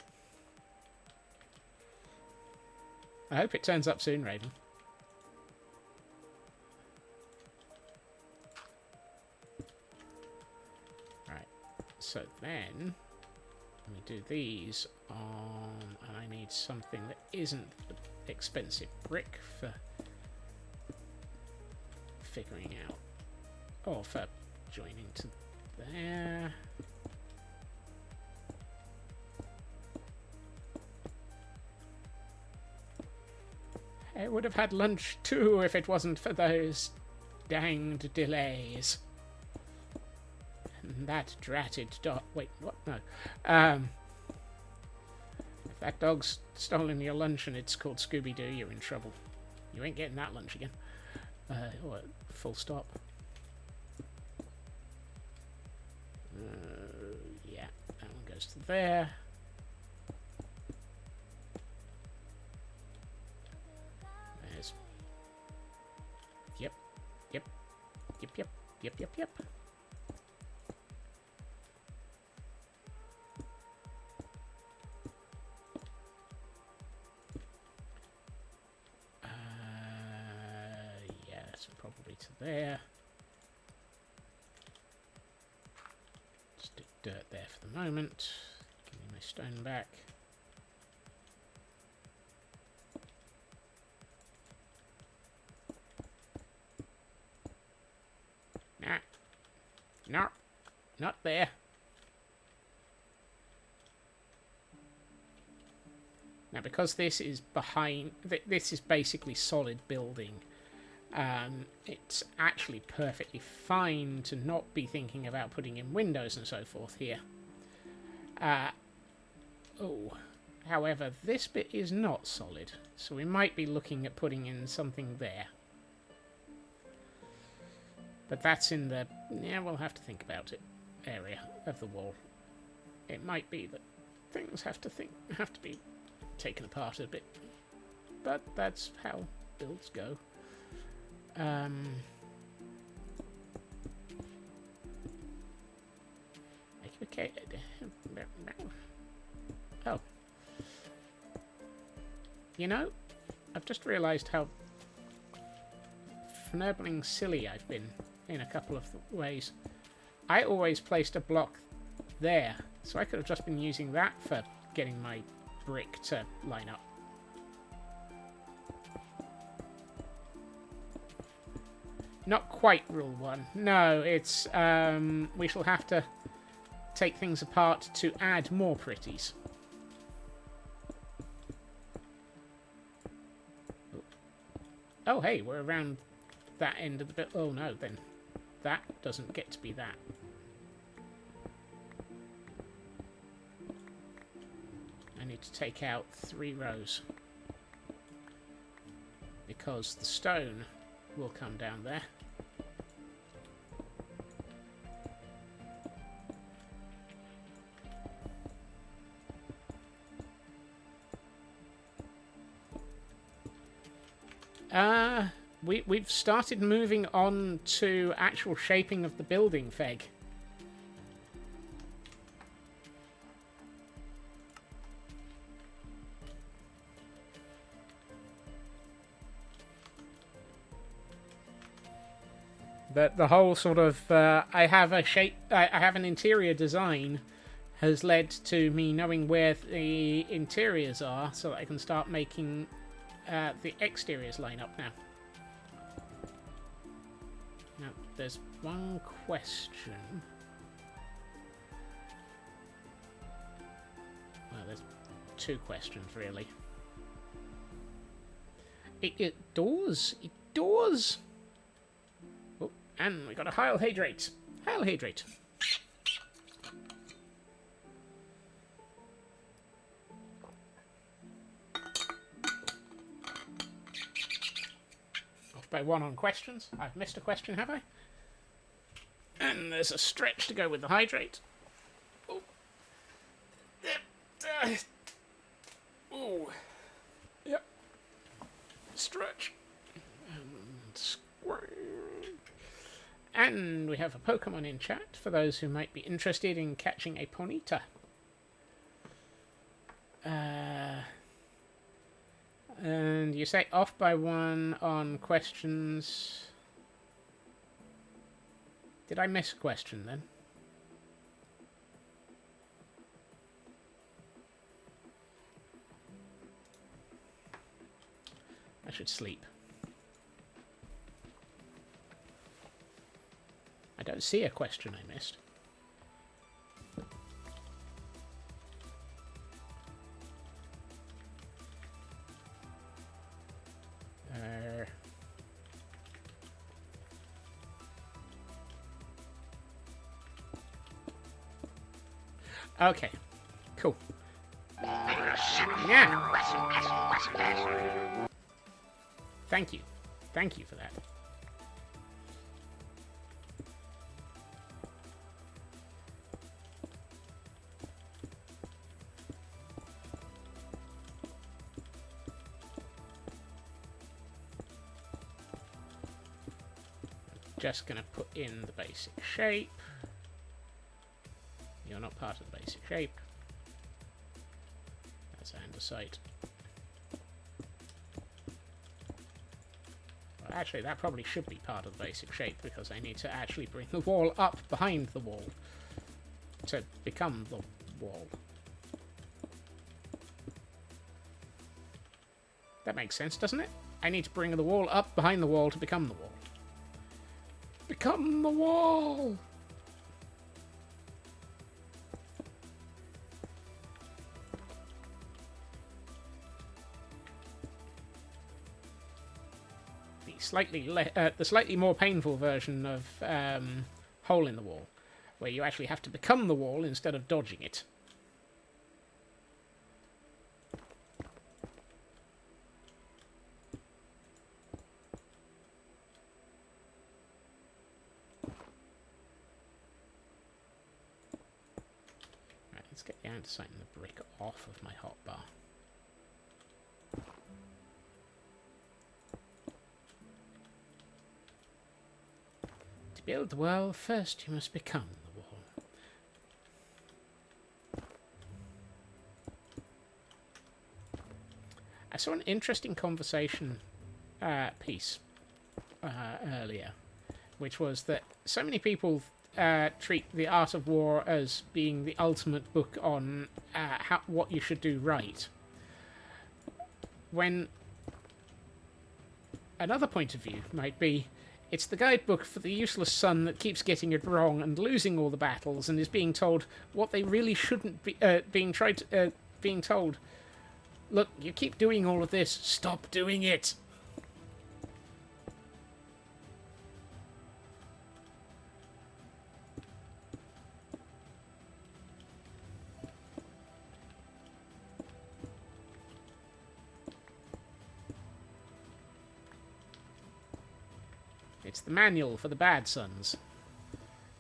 I hope it turns up soon, Raven. Right, so then we do these on, and I need something that isn't expensive brick for figuring out, or for joining to there. I would have had lunch too if it wasn't for those danged delays. And that dratted dog. Wait, what? No. If that dog's stolen your lunch and it's called Scooby-Doo, you're in trouble. You ain't getting that lunch again. Or full stop. Yeah, that one goes to there. There's. Yep. Yep. Yep. Yep. Yep. Yep. Yep. Probably to there. Just do dirt there for the moment. Give me my stone back. Nah. No. Not there. Now, because this is behind, this is basically solid building. It's actually perfectly fine to not be thinking about putting in windows and so forth here. However, this bit is not solid, so we might be looking at putting in something there. But that's in the, yeah, we'll have to think about it, area of the wall. It might be that things have to be taken apart a bit, but that's how builds go. Okay. Oh. You know, I've just realised how fnurbling silly I've been in a couple of ways. I always placed a block there, so I could have just been using that for getting my brick to line up. Not quite rule 1. No, it's, we shall have to take things apart to add more pretties. Oh, hey, we're around that end of the bit. Oh, no, then that doesn't get to be that. I need to take out 3 rows because the stone will come down there. We've started moving on to actual shaping of the building, Feg. But the whole sort of I have an interior design has led to me knowing where the interiors are, so that I can start making the exteriors line up now. Now, there's one question. Well, there's 2 questions, really. It does. Oh, and we got a Heil Hydrate. Heil Hydrate. By 1 on questions. I've missed a question, have I? And there's a stretch to go with the hydrate. Oh. Oh. Yep. Stretch. And square. And we have a Pokemon in chat for those who might be interested in catching a Ponyta. And you say off by 1 on questions. Did I miss a question then? I should sleep. I don't see a question I missed. Okay, cool. Yeah. Thank you. Thank you for that. Just gonna put in the basic shape. You're not part of the basic shape. That's andesite. Well, actually, that probably should be part of the basic shape because I need to actually bring the wall up behind the wall to become the wall. That makes sense, doesn't it? I need to bring the wall up behind the wall to become the wall. Become the wall! The slightly more painful version of Hole in the Wall, where you actually have to become the wall instead of dodging it. Right, let's get the andesite and the brick off of my hotbar. To build the wall, first you must become the wall. I saw an interesting conversation piece earlier, which was that so many people treat The Art of War as being the ultimate book on what you should do right. When another point of view might be, it's the guidebook for the useless son that keeps getting it wrong and losing all the battles and is being told what they really shouldn't be being told. Look, you keep doing all of this. Stop doing it. It's the manual for the bad sons,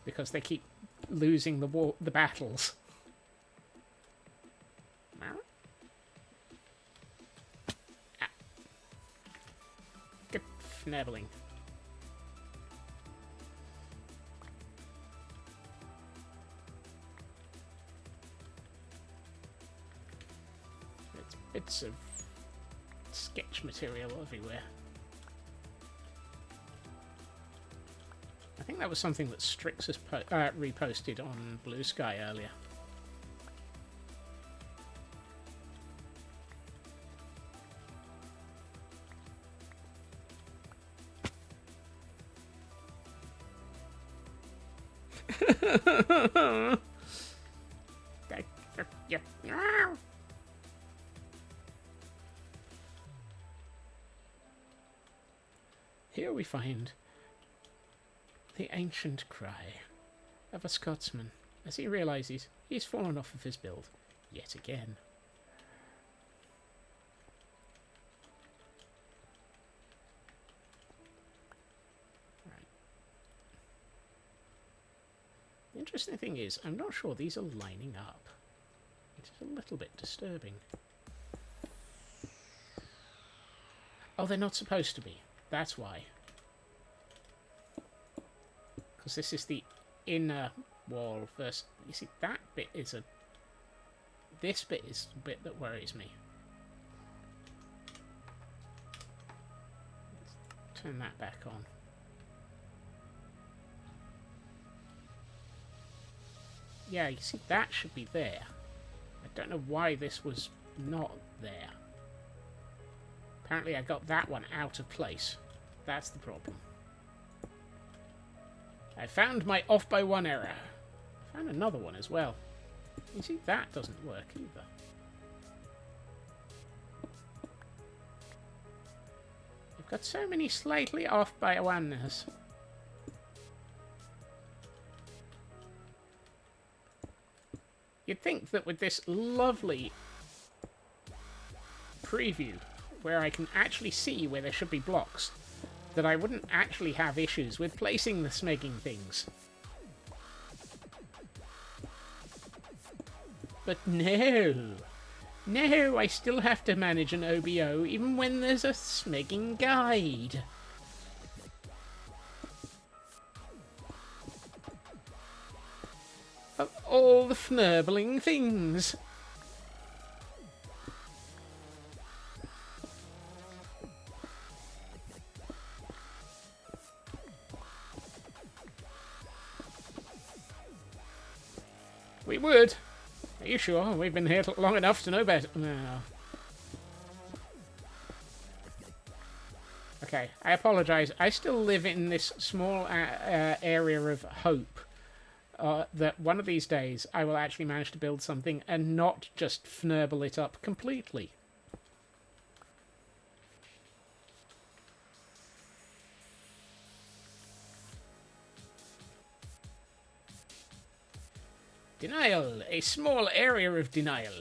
because they keep losing the battles. Ah. Good fnabbling. It's bits of sketch material everywhere. I think that was something that Strix has reposted on Blue Sky earlier. Here we find the ancient cry of a Scotsman as he realizes he's fallen off of his build yet again. Right. The interesting thing is, I'm not sure these are lining up. It is a little bit disturbing. Oh, they're not supposed to be. That's why. Because this is the inner wall versus... You see, that bit is a... This bit is the bit that worries me. Let's turn that back on. Yeah, you see, that should be there. I don't know why this was not there. Apparently I got that one out of place. That's the problem. I found my off by one error. I found another one as well. You see, that doesn't work either. You've got so many slightly off by oneness. You'd think that with this lovely preview, where I can actually see where there should be blocks, that I wouldn't actually have issues with placing the smegging things. But no! No, I still have to manage an OBO even when there's a smegging guide. Of all the fnurbling things. We would. Are you sure? We've been here long enough to know better. No. Okay, I apologise. I still live in this small area of hope that one of these days I will actually manage to build something and not just fnurble it up completely. Denial. A small area of denial.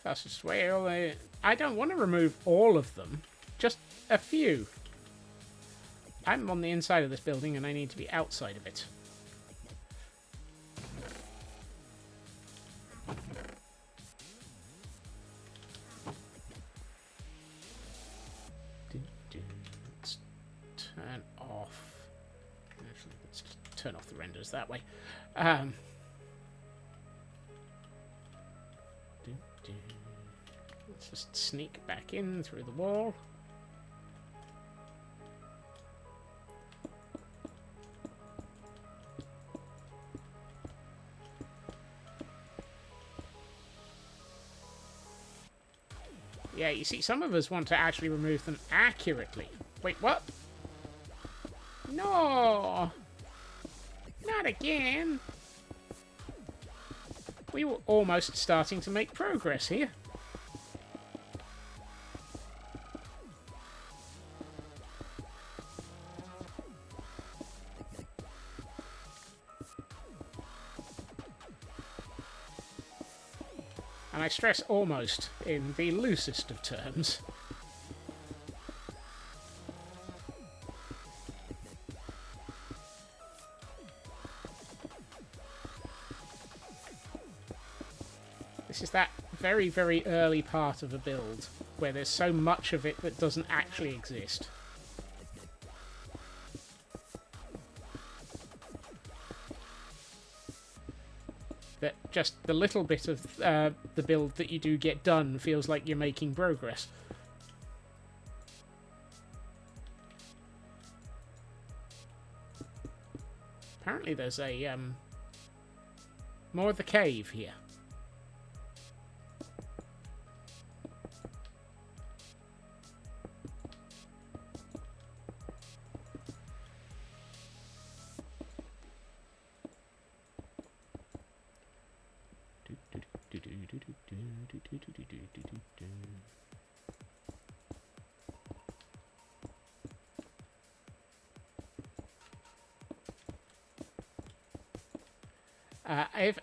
Fastest way. I don't want to remove all of them. Just a few. I'm on the inside of this building and I need to be outside of it. turn off the renders that way. Um, let's just sneak back in through the wall. Yeah, you see, some of us want to actually remove them accurately. Wait, what? No! Not again! We were almost starting to make progress here. And I stress almost in the loosest of terms. This is that very, very early part of a build where there's so much of it that doesn't actually exist. That just the little bit of the build that you do get done feels like you're making progress. Apparently there's a more of the cave here.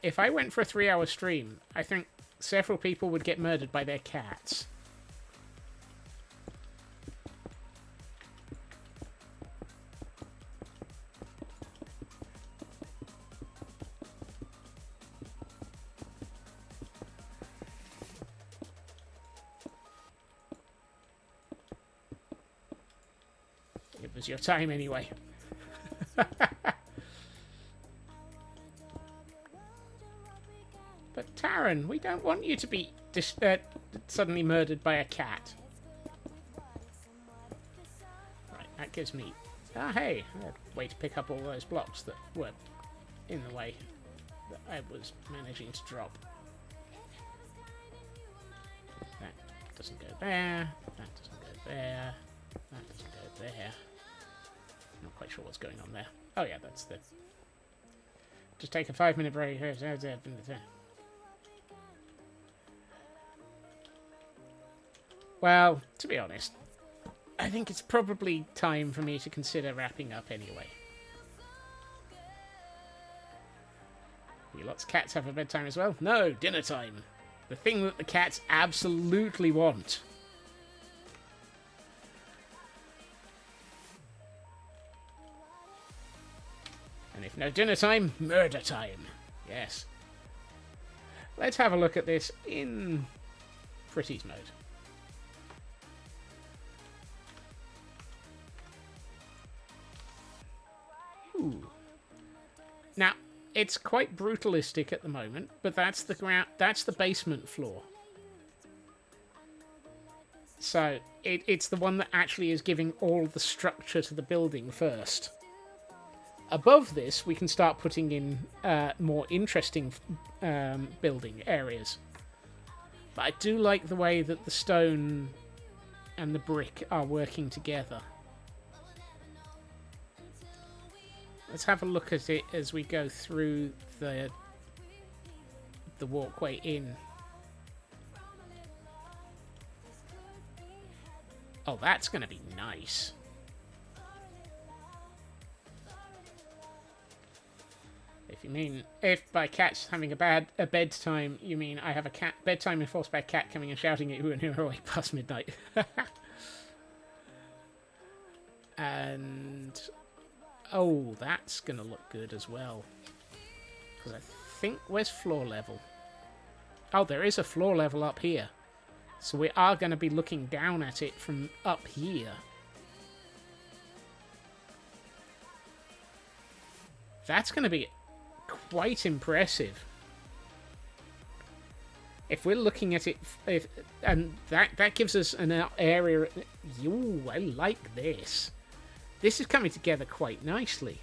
If I went for a 3-hour stream, I think several people would get murdered by their cats. It was your time anyway. But Taran, we don't want you to be suddenly murdered by a cat. Right, that gives me... Ah, hey, a way to pick up all those blocks that were in the way that I was managing to drop. That doesn't go there, that doesn't go there, that doesn't go there. I'm not quite sure what's going on there. Oh yeah, that's the... Just take a 5-minute break. Well, to be honest, I think it's probably time for me to consider wrapping up anyway. You lots of cats have a bedtime as well? No, dinner time. The thing that the cats absolutely want. And if no dinner time, murder time. Yes. Let's have a look at this in Pretty's mode. Ooh. Now, it's quite brutalistic at the moment, but that's the ground. That's the basement floor. So it's the one that actually is giving all the structure to the building first. Above this, we can start putting in more interesting building areas. But I do like the way that the stone and the brick are working together. Let's have a look at it as we go through the walkway in. Oh, that's going to be nice. If by cats having a bedtime, you mean I have a bedtime enforced by a cat coming and shouting at you and you're awake past midnight. And oh, that's gonna look good as well. Because I think where's floor level? Oh, there is a floor level up here. So we are going to be looking down at it from up here. That's going to be quite impressive. If we're looking at it, and that gives us an area. Ooh, I like this. This is coming together quite nicely.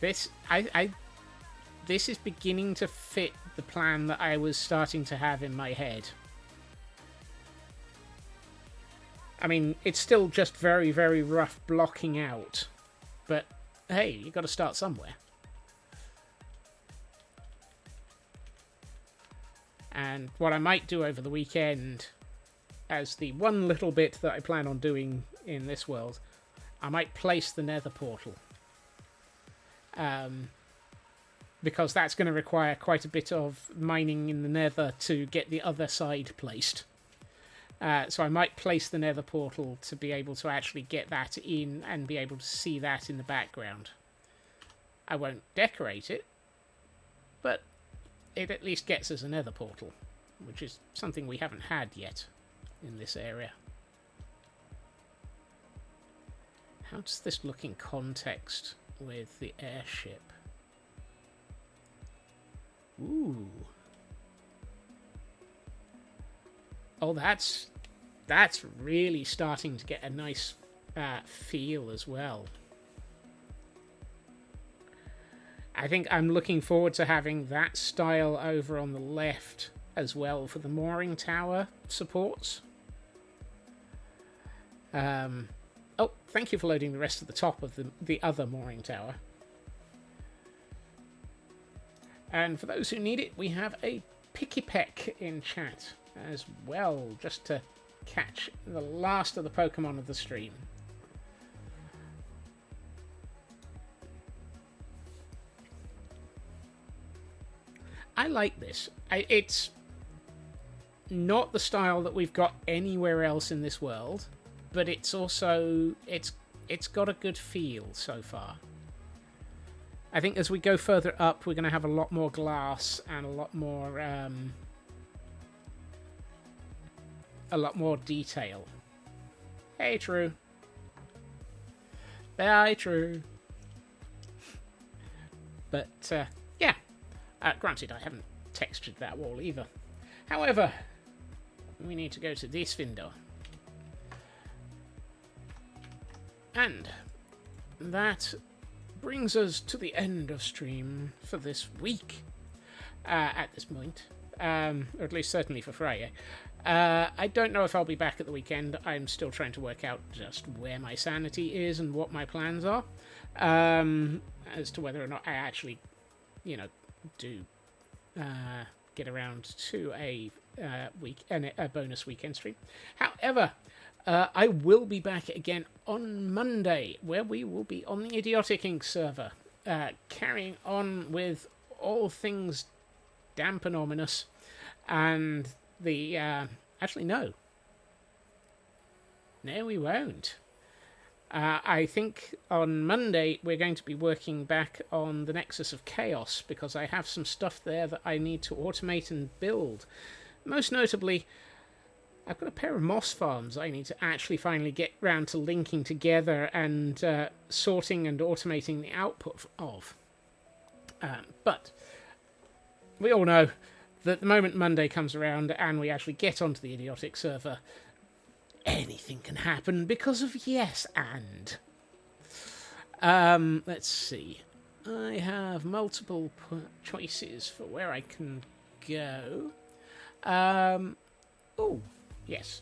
This this is beginning to fit the plan that I was starting to have in my head. I mean, it's still just very, very rough blocking out, but hey, you got to start somewhere. And what I might do over the weekend, as the one little bit that I plan on doing in this world, I might place the nether portal. Because that's going to require quite a bit of mining in the nether to get the other side placed. So I might place the nether portal to be able to actually get that in and be able to see that in the background. I won't decorate it, but it at least gets us a nether portal, which is something we haven't had yet in this area. How does this look in context with the airship? Ooh. Oh, that's really starting to get a nice feel as well. I think I'm looking forward to having that style over on the left as well for the mooring tower supports. Oh, thank you for loading the rest of the top of the other mooring tower. And for those who need it, we have a Pikipek in chat as well, just to catch the last of the Pokemon of the stream. I like this. It's not the style that we've got anywhere else in this world, but it's also it's got a good feel so far. I think as we go further up, we're going to have a lot more glass and a lot more detail. Hey, True. Bye, True. But yeah, granted, I haven't textured that wall either. However, we need to go to this window. And that brings us to the end of stream for this week. At this point, or at least certainly for Friday. I don't know if I'll be back at the weekend. I'm still trying to work out just where my sanity is and what my plans are, as to whether or not I actually, do get around to a bonus weekend stream. However, I will be back again on Monday, where we will be on the Idiotic Inc. server, carrying on with all things damp and ominous, and the... actually, no. No, we won't. I think on Monday we're going to be working back on the Nexus of Chaos, because I have some stuff there that I need to automate and build. Most notably, I've got a pair of moss farms I need to actually finally get round to linking together and sorting and automating the output of. But we all know that the moment Monday comes around and we actually get onto the Idiotic server, anything can happen because of yes and. Let's see. I have multiple choices for where I can go. Oh, yes.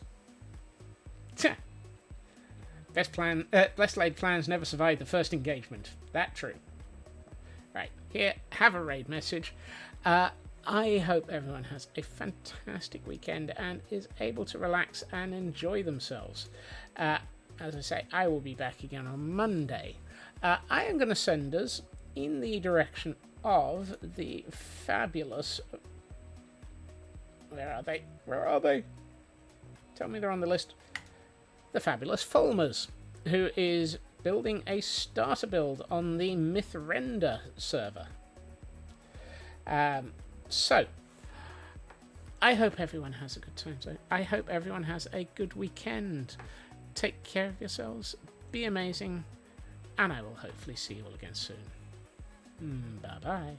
Best laid plans never survive the first engagement. That true. Right, here, have a raid message. I hope everyone has a fantastic weekend and is able to relax and enjoy themselves. As I say, I will be back again on Monday. I am going to send us in the direction of the fabulous... Where are they? Where are they? Tell me they're on the list. The fabulous Fulmers, who is building a starter build on the Mythrenda server. So, I hope everyone has a good time. So I hope everyone has a good weekend. take care of yourselves, be amazing, and I will hopefully see you all again soon. Bye-bye.